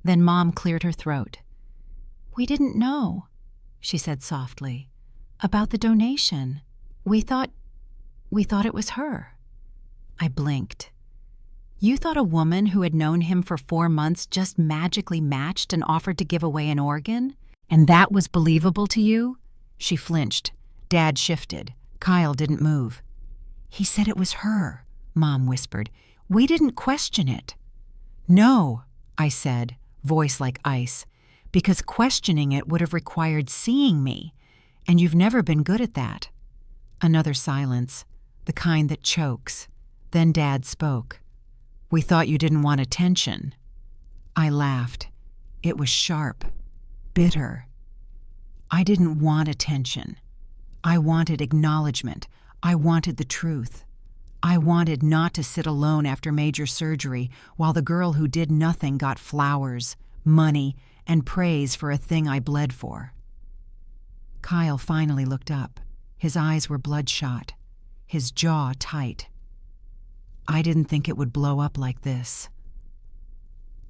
Then Mom cleared her throat. "We didn't know," she said softly, "about the donation. We thought it was her." I blinked. "You thought a woman who had known him for 4 months just magically matched and offered to give away an organ? And that was believable to you?" She flinched. Dad shifted. Kyle didn't move. "He said it was her," Mom whispered. "We didn't question it." "No," I said, voice like ice, "because questioning it would have required seeing me, and you've never been good at that." Another silence, the kind that chokes. Then Dad spoke. "We thought you didn't want attention." I laughed. It was sharp, bitter. I didn't want attention. I wanted acknowledgement. I wanted the truth. I wanted not to sit alone after major surgery while the girl who did nothing got flowers, money, and praise for a thing I bled for. Kyle finally looked up. His eyes were bloodshot, his jaw tight. I didn't think it would blow up like this.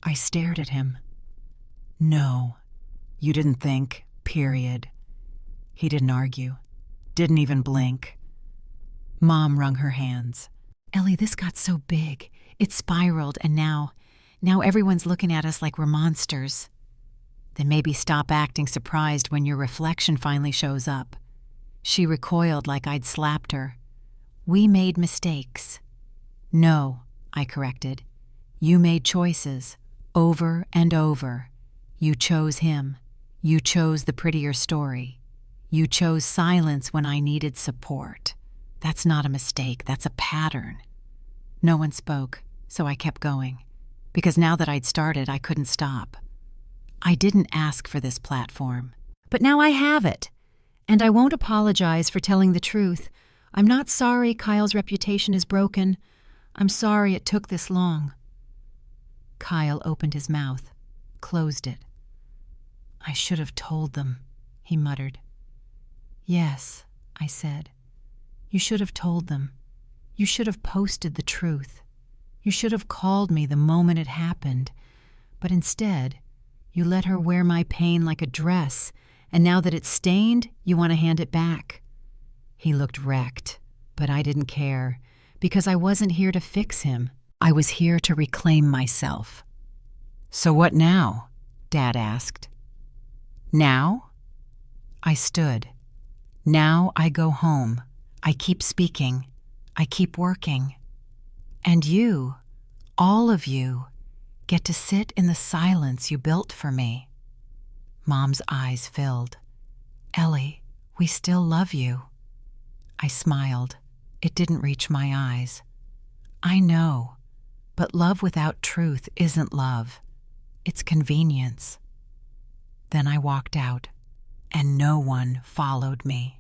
I stared at him. "No, you didn't think, period." He didn't argue, didn't even blink. Mom wrung her hands. "Ellie, this got so big. It spiraled, and now everyone's looking at us like we're monsters." "Then maybe stop acting surprised when your reflection finally shows up." She recoiled like I'd slapped her. "We made mistakes." "No," I corrected. "You made choices, over and over. You chose him. You chose the prettier story. You chose silence when I needed support. That's not a mistake, that's a pattern." No one spoke, so I kept going, because now that I'd started, I couldn't stop. I didn't ask for this platform, but now I have it. And I won't apologize for telling the truth. I'm not sorry Kyle's reputation is broken. I'm sorry it took this long. Kyle opened his mouth, closed it. "I should have told them," he muttered. "Yes," I said. "You should have told them. You should have posted the truth. You should have called me the moment it happened. But instead, you let her wear my pain like a dress, and now that it's stained, you want to hand it back." He looked wrecked, but I didn't care, because I wasn't here to fix him. I was here to reclaim myself. "So what now?" Dad asked. "Now?" I stood. "Now I go home. I keep speaking. I keep working. And you, all of you, get to sit in the silence you built for me." Mom's eyes filled. "Ellie, we still love you." I smiled. It didn't reach my eyes. "I know, but love without truth isn't love. It's convenience." Then I walked out, and no one followed me.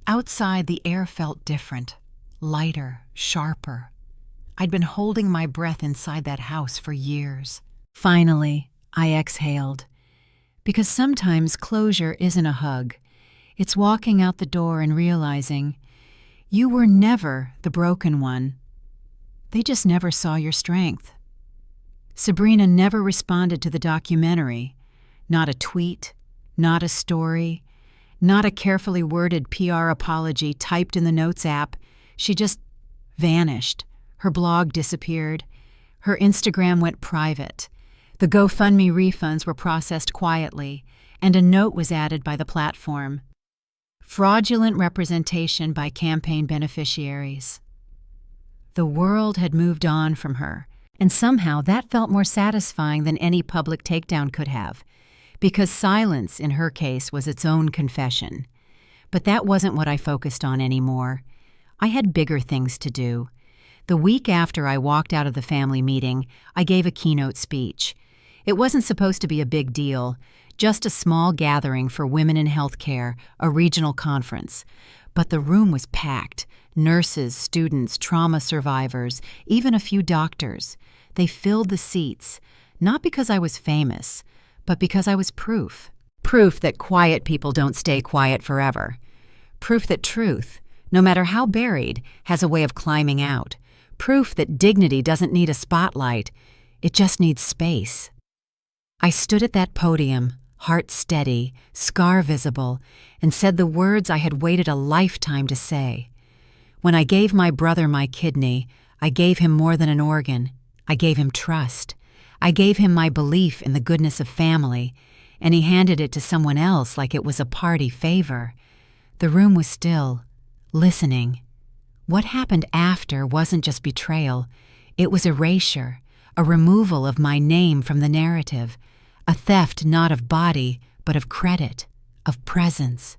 Outside, the air felt different, lighter, sharper. I'd been holding my breath inside that house for years. Finally, I exhaled. Because sometimes closure isn't a hug. It's walking out the door and realizing you were never the broken one. They just never saw your strength. Sabrina never responded to the documentary. Not a tweet, not a story, not a carefully worded PR apology typed in the Notes app. She just vanished. Her blog disappeared. Her Instagram went private. The GoFundMe refunds were processed quietly, and a note was added by the platform. Fraudulent representation by campaign beneficiaries. The world had moved on from her, and somehow that felt more satisfying than any public takedown could have, because silence, in her case, was its own confession. But that wasn't what I focused on anymore. I had bigger things to do. The week after I walked out of the family meeting, I gave a keynote speech. It wasn't supposed to be a big deal, just a small gathering for women in healthcare, a regional conference. But the room was packed. Nurses, students, trauma survivors, even a few doctors. They filled the seats, not because I was famous, but because I was proof. Proof that quiet people don't stay quiet forever. Proof that truth, no matter how buried, has a way of climbing out. Proof that dignity doesn't need a spotlight. It just needs space. I stood at that podium, heart steady, scar visible, and said the words I had waited a lifetime to say. When I gave my brother my kidney, I gave him more than an organ. I gave him trust. I gave him my belief in the goodness of family, and he handed it to someone else like it was a party favor. The room was still, listening. What happened after wasn't just betrayal. It was erasure, a removal of my name from the narrative, a theft not of body, but of credit, of presence.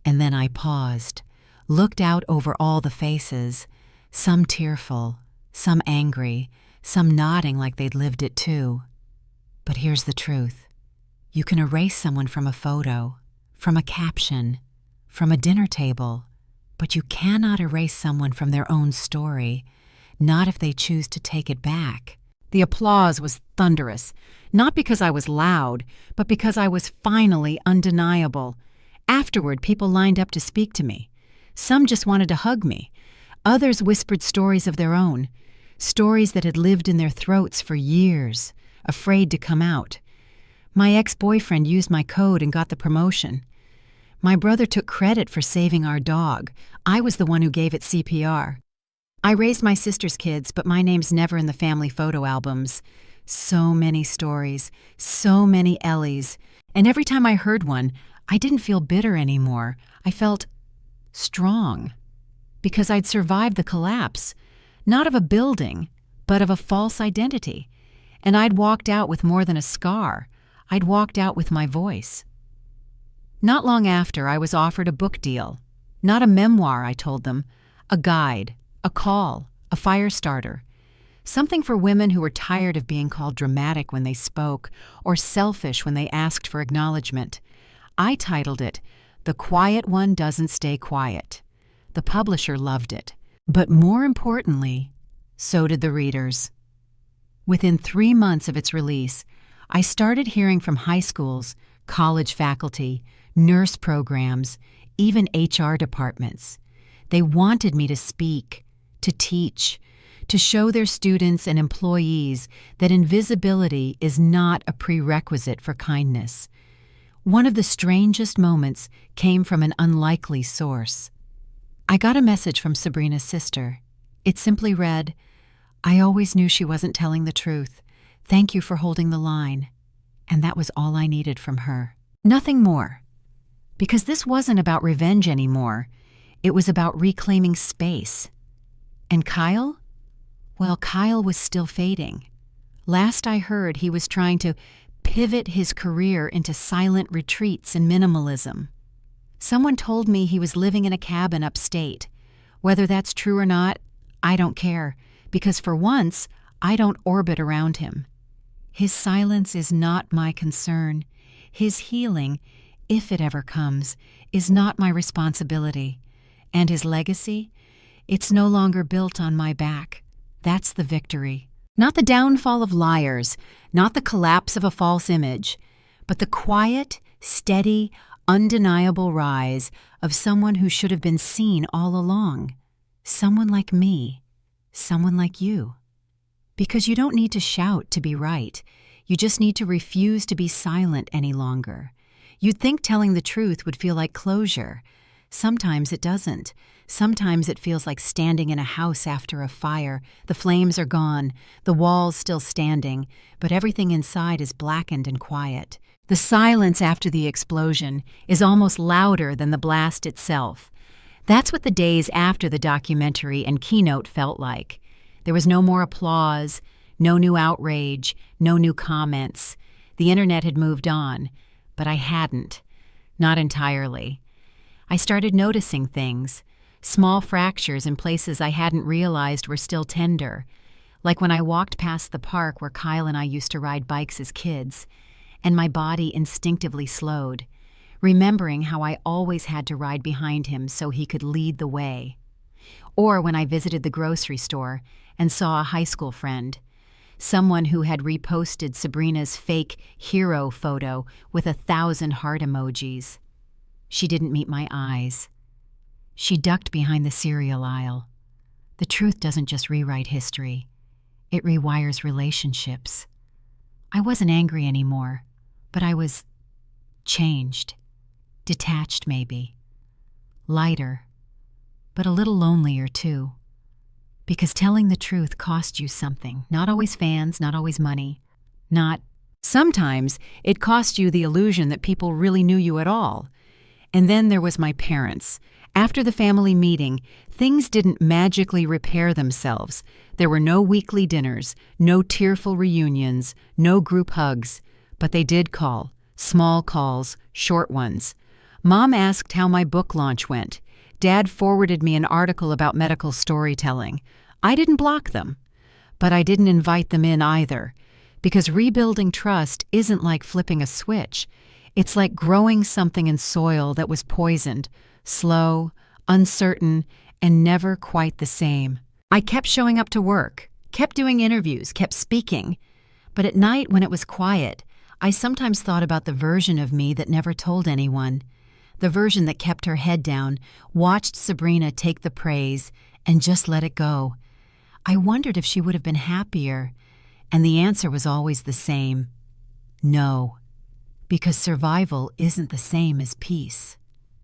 And then I paused, looked out over all the faces, some tearful, some angry, some nodding like they'd lived it too. But here's the truth. You can erase someone from a photo, from a caption, from a dinner table, but you cannot erase someone from their own story, not if they choose to take it back. The applause was thunderous, not because I was loud, but because I was finally undeniable. Afterward, people lined up to speak to me. Some just wanted to hug me. Others whispered stories of their own, stories that had lived in their throats for years, afraid to come out. My ex-boyfriend used my code and got the promotion. My brother took credit for saving our dog. I was the one who gave it CPR. I raised my sister's kids, but my name's never in the family photo albums. So many stories, so many Ellies. And every time I heard one, I didn't feel bitter anymore. I felt strong. Because I'd survived the collapse, not of a building, but of a false identity. And I'd walked out with more than a scar. I'd walked out with my voice. Not long after, I was offered a book deal. Not a memoir, I told them. A guide, a call, a fire starter. Something for women who were tired of being called dramatic when they spoke or selfish when they asked for acknowledgement. I titled it, The Quiet One Doesn't Stay Quiet. The publisher loved it. But more importantly, So did the readers. Within 3 months of its release, I started hearing from high schools, college faculty, nurse programs, even HR departments. They wanted me to speak, to teach, to show their students and employees that invisibility is not a prerequisite for kindness. One of the strangest moments came from an unlikely source. I got a message from Sabrina's sister. It simply read, "I always knew she wasn't telling the truth. Thank you for holding the line." And that was all I needed from her. Nothing more. Because this wasn't about revenge anymore. It was about reclaiming space. And Kyle? Well, Kyle was still fading. Last I heard, he was trying to pivot his career into silent retreats and minimalism. Someone told me he was living in a cabin upstate. Whether that's true or not, I don't care, because for once, I don't orbit around him. His silence is not my concern. His healing, if it ever comes, is not my responsibility. And his legacy? It's no longer built on my back. That's the victory. Not the downfall of liars, not the collapse of a false image, but the quiet, steady, undeniable rise of someone who should have been seen all along. Someone like me. Someone like you. Because you don't need to shout to be right. You just need to refuse to be silent any longer. You'd think telling the truth would feel like closure. Sometimes it doesn't. Sometimes it feels like standing in a house after a fire. The flames are gone, the walls still standing, but everything inside is blackened and quiet. The silence after the explosion is almost louder than the blast itself. That's what the days after the documentary and keynote felt like. There was no more applause, no new outrage, no new comments. The internet had moved on, but I hadn't. Not entirely. I started noticing things, small fractures in places I hadn't realized were still tender, like when I walked past the park where Kyle and I used to ride bikes as kids, and my body instinctively slowed, remembering how I always had to ride behind him so he could lead the way. Or when I visited the grocery store and saw a high school friend, someone who had reposted Sabrina's fake hero photo with 1,000 heart emojis. She didn't meet my eyes. She ducked behind the cereal aisle. The truth doesn't just rewrite history. It rewires relationships. I wasn't angry anymore, but I was changed. Detached, maybe. Lighter, but a little lonelier, too. Because telling the truth cost you something. Not always fans, not always money. Sometimes it cost you the illusion that people really knew you at all. And then there was my parents. After the family meeting, things didn't magically repair themselves. There were no weekly dinners, no tearful reunions, no group hugs. But they did call. Small calls, short ones. Mom asked how my book launch went. Dad forwarded me an article about medical storytelling. I didn't block them. But I didn't invite them in either. Because rebuilding trust isn't like flipping a switch. It's like growing something in soil that was poisoned, slow, uncertain, and never quite the same. I kept showing up to work, kept doing interviews, kept speaking. But at night when it was quiet, I sometimes thought about the version of me that never told anyone. The version that kept her head down, watched Sabrina take the praise, and just let it go. I wondered if she would have been happier, and the answer was always the same. No. Because survival isn't the same as peace.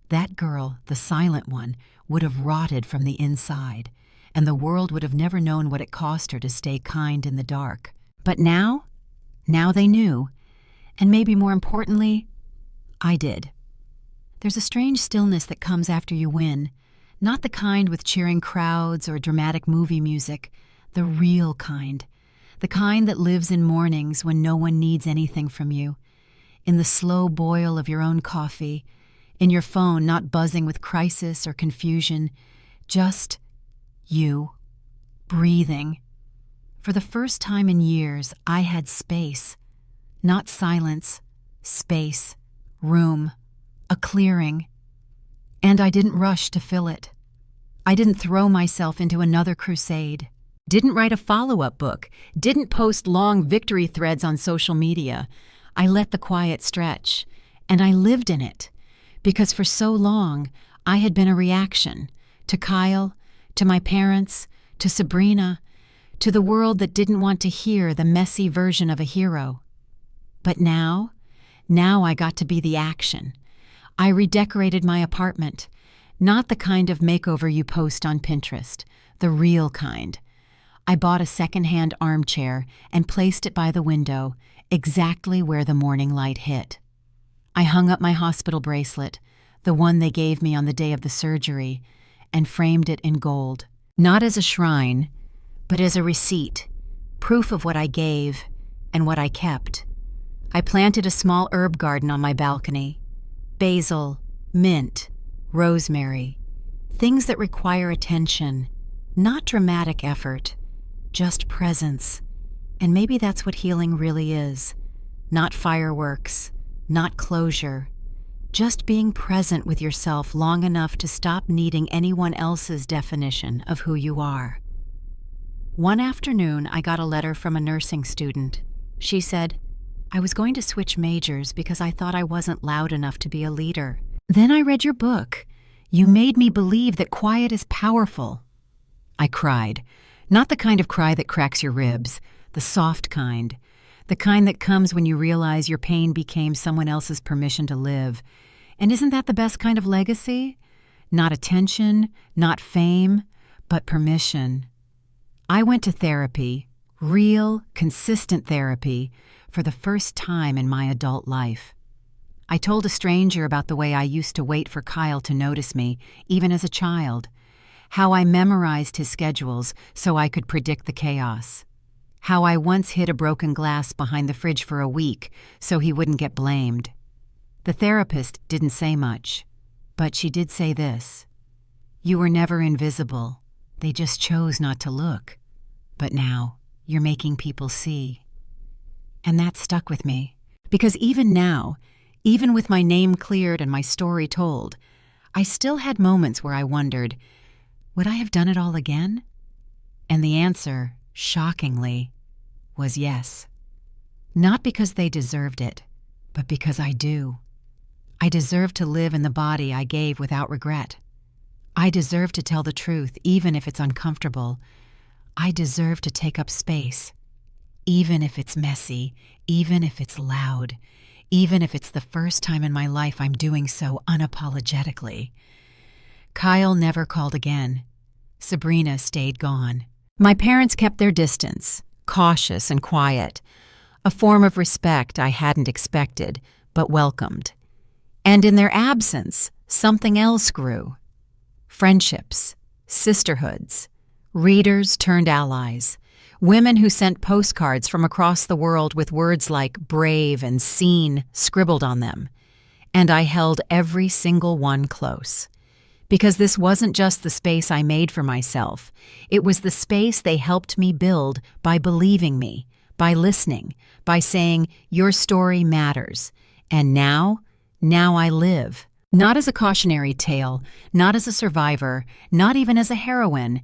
That girl, the silent one, would have rotted from the inside, and the world would have never known what it cost her to stay kind in the dark. But now they knew, and maybe more importantly, I did. There's a strange stillness that comes after you win, not the kind with cheering crowds or dramatic movie music, the real kind, the kind that lives in mornings when no one needs anything from you. In the slow boil of your own coffee, in your phone not buzzing with crisis or confusion, just you, breathing. For the first time in years, I had space. Not silence, space, room, a clearing. And I didn't rush to fill it. I didn't throw myself into another crusade. Didn't write a follow-up book, didn't post long victory threads on social media. I let the quiet stretch, and I lived in it, because for so long I had been a reaction to Kyle, to my parents, to Sabrina, to the world that didn't want to hear the messy version of a hero. But now I got to be the action. I redecorated my apartment, not the kind of makeover you post on Pinterest, the real kind. I bought a second-hand armchair and placed it by the window, exactly where the morning light hit. I hung up my hospital bracelet, the one they gave me on the day of the surgery, and framed it in gold, not as a shrine, but as a receipt, proof of what I gave and what I kept. I planted a small herb garden on my balcony. Basil, mint, rosemary, things that require attention, not dramatic effort, just presence. And maybe that's what healing really is. Not fireworks, not closure, just being present with yourself long enough to stop needing anyone else's definition of who you are. One afternoon, I got a letter from a nursing student. She said, "I was going to switch majors because I thought I wasn't loud enough to be a leader. Then I read your book. You made me believe that quiet is powerful." I cried. Not the kind of cry that cracks your ribs, the soft kind. The kind that comes when you realize your pain became someone else's permission to live. And isn't that the best kind of legacy? Not attention, not fame, but permission. I went to therapy, real, consistent therapy, for the first time in my adult life. I told a stranger about the way I used to wait for Kyle to notice me, even as a child. How I memorized his schedules so I could predict the chaos. How I once hid a broken glass behind the fridge for a week so he wouldn't get blamed. The therapist didn't say much, but she did say this: "You were never invisible. They just chose not to look. But now, you're making people see." And that stuck with me, because even now, even with my name cleared and my story told, I still had moments where I wondered, would I have done it all again? And the answer, shockingly, was yes. Not because they deserved it, but because I do. I deserve to live in the body I gave without regret. I deserve to tell the truth, even if it's uncomfortable. I deserve to take up space, even if it's messy, even if it's loud, even if it's the first time in my life I'm doing so unapologetically. Kyle never called again. Sabrina stayed gone. My parents kept their distance, cautious and quiet, a form of respect I hadn't expected, but welcomed. And in their absence, something else grew. Friendships, sisterhoods, readers turned allies, women who sent postcards from across the world with words like brave and seen scribbled on them. And I held every single one close. Because this wasn't just the space I made for myself. It was the space they helped me build by believing me, by listening, by saying, "Your story matters." And now I live. Not as a cautionary tale, not as a survivor, not even as a heroine,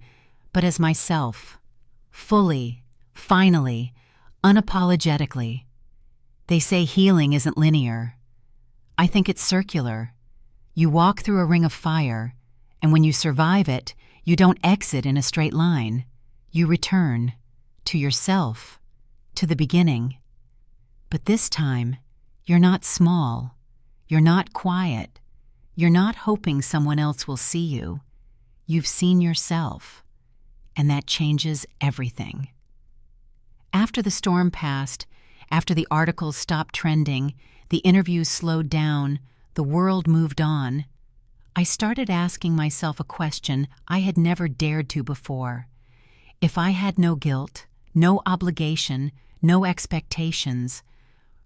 but as myself. Fully, finally, unapologetically. They say healing isn't linear. I think it's circular. You walk through a ring of fire, and when you survive it, you don't exit in a straight line. You return to yourself, to the beginning. But this time, you're not small. You're not quiet. You're not hoping someone else will see you. You've seen yourself, and that changes everything. After the storm passed, after the articles stopped trending, the interviews slowed down, the world moved on, I started asking myself a question I had never dared to before. If I had no guilt, no obligation, no expectations,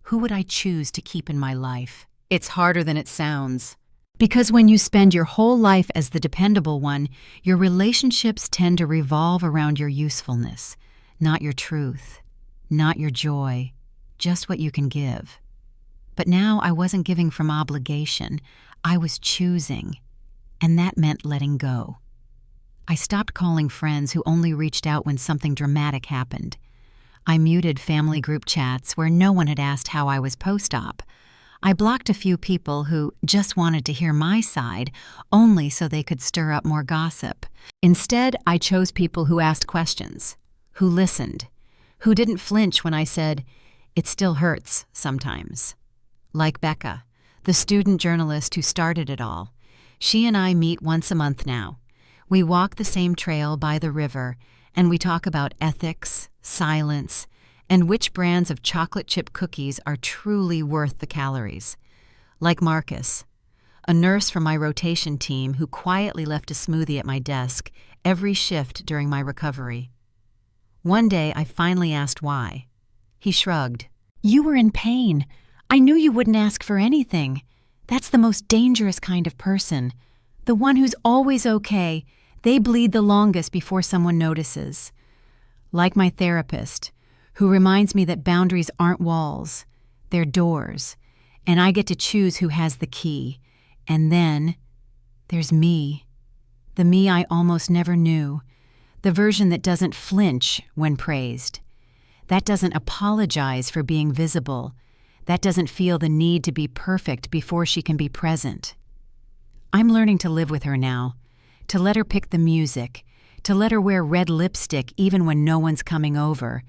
who would I choose to keep in my life? It's harder than it sounds. Because when you spend your whole life as the dependable one, your relationships tend to revolve around your usefulness, not your truth, not your joy, just what you can give. But now I wasn't giving from obligation. I was choosing, and that meant letting go. I stopped calling friends who only reached out when something dramatic happened. I muted family group chats where no one had asked how I was post-op. I blocked a few people who just wanted to hear my side, only so they could stir up more gossip. Instead, I chose people who asked questions, who listened, who didn't flinch when I said, "It still hurts sometimes." Like Becca, the student journalist who started it all. She and I meet once a month now. We walk the same trail by the river, and we talk about ethics, silence, and which brands of chocolate chip cookies are truly worth the calories. Like Marcus, a nurse from my rotation team who quietly left a smoothie at my desk every shift during my recovery. One day I finally asked why. He shrugged. "You were in pain. I knew you wouldn't ask for anything. That's the most dangerous kind of person. The one who's always okay. They bleed the longest before someone notices." Like my therapist, who reminds me that boundaries aren't walls, they're doors, and I get to choose who has the key. And then there's me, the me I almost never knew, the version that doesn't flinch when praised, that doesn't apologize for being visible, that doesn't feel the need to be perfect before she can be present. I'm learning to live with her now, to let her pick the music, to let her wear red lipstick even when no one's coming over,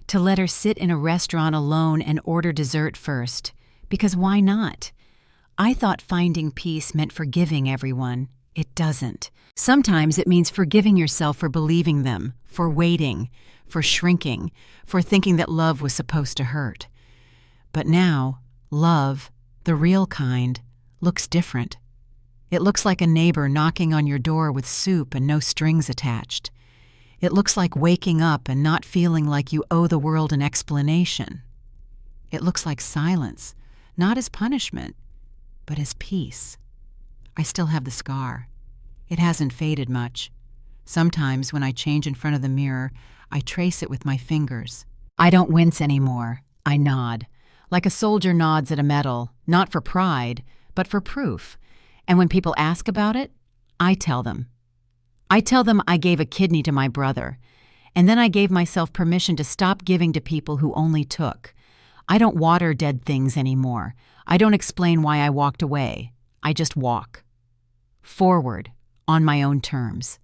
to let her sit in a restaurant alone and order dessert first, because why not? I thought finding peace meant forgiving everyone. It doesn't. Sometimes it means forgiving yourself for believing them, for waiting, for shrinking, for thinking that love was supposed to hurt. But now, love, the real kind, looks different. It looks like a neighbor knocking on your door with soup and no strings attached. It looks like waking up and not feeling like you owe the world an explanation. It looks like silence, not as punishment, but as peace. I still have the scar. It hasn't faded much. Sometimes when I change in front of the mirror, I trace it with my fingers. I don't wince anymore. I nod, like a soldier nods at a medal, not for pride, but for proof. And when people ask about it, I tell them. I tell them I gave a kidney to my brother, and then I gave myself permission to stop giving to people who only took. I don't water dead things anymore. I don't explain why I walked away. I just walk. Forward, on my own terms.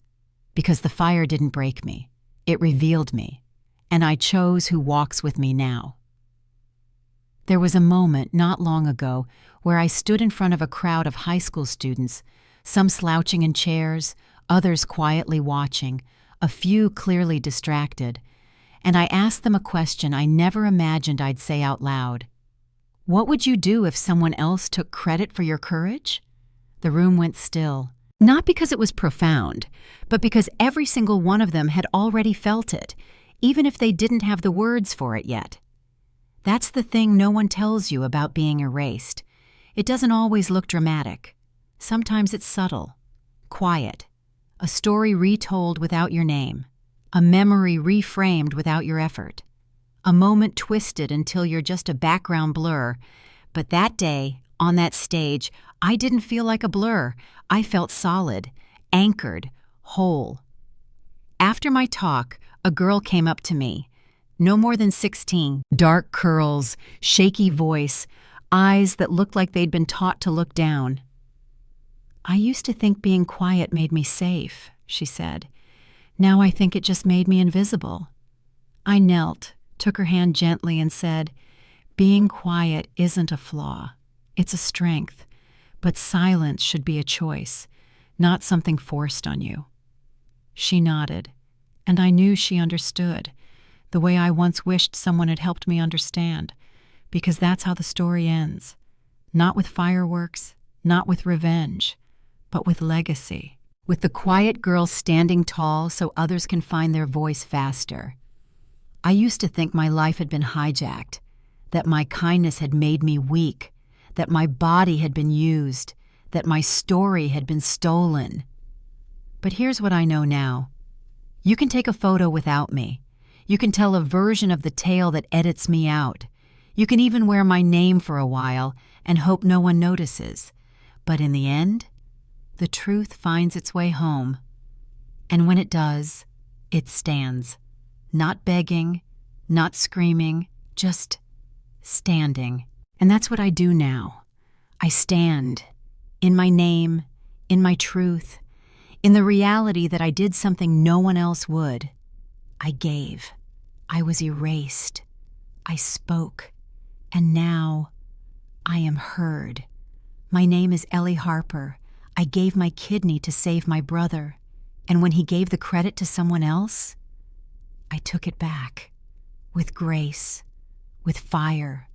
Because the fire didn't break me. It revealed me. And I chose who walks with me now. There was a moment not long ago where I stood in front of a crowd of high school students, some slouching in chairs, others quietly watching, a few clearly distracted, and I asked them a question I never imagined I'd say out loud. What would you do if someone else took credit for your courage? The room went still, not because it was profound, but because every single one of them had already felt it, even if they didn't have the words for it yet. That's the thing no one tells you about being erased. It doesn't always look dramatic. Sometimes it's subtle, quiet, a story retold without your name, a memory reframed without your effort, a moment twisted until you're just a background blur. But that day, on that stage, I didn't feel like a blur. I felt solid, anchored, whole. After my talk, a girl came up to me, no more than 16, dark curls, shaky voice, eyes that looked like they'd been taught to look down. "I used to think being quiet made me safe," she said. "Now I think it just made me invisible." I knelt, took her hand gently and said, "Being quiet isn't a flaw. It's a strength. But silence should be a choice, not something forced on you." She nodded, and I knew she understood, the way I once wished someone had helped me understand, because that's how the story ends. Not with fireworks, not with revenge, but with legacy. With the quiet girl standing tall so others can find their voice faster. I used to think my life had been hijacked, that my kindness had made me weak, that my body had been used, that my story had been stolen. But here's what I know now. You can take a photo without me. You can tell a version of the tale that edits me out. You can even wear my name for a while and hope no one notices. But in the end, the truth finds its way home. And when it does, it stands. Not begging, not screaming, just standing. And that's what I do now. I stand. In my name, in my truth, in the reality that I did something no one else would. I gave. I was erased. I spoke. And now I am heard. My name is Ellie Harper. I gave my kidney to save my brother. And when he gave the credit to someone else, I took it back. With grace, with fire,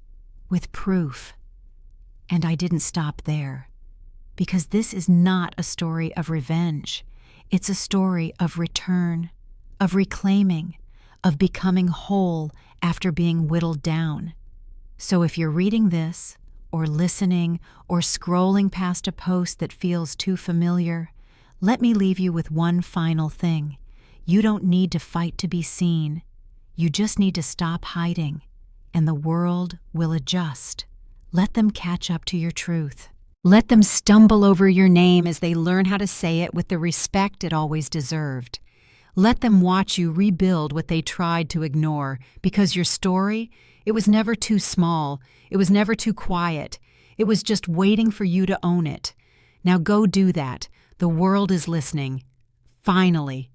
with proof. And I didn't stop there. Because this is not a story of revenge. It's a story of return, of reclaiming, of becoming whole after being whittled down. So if you're reading this, or listening, or scrolling past a post that feels too familiar, let me leave you with one final thing. You don't need to fight to be seen. You just need to stop hiding, and the world will adjust. Let them catch up to your truth. Let them stumble over your name as they learn how to say it with the respect it always deserved. Let them watch you rebuild what they tried to ignore, because your story, it was never too small, it was never too quiet, it was just waiting for you to own it. Now go do that. The world is listening. Finally.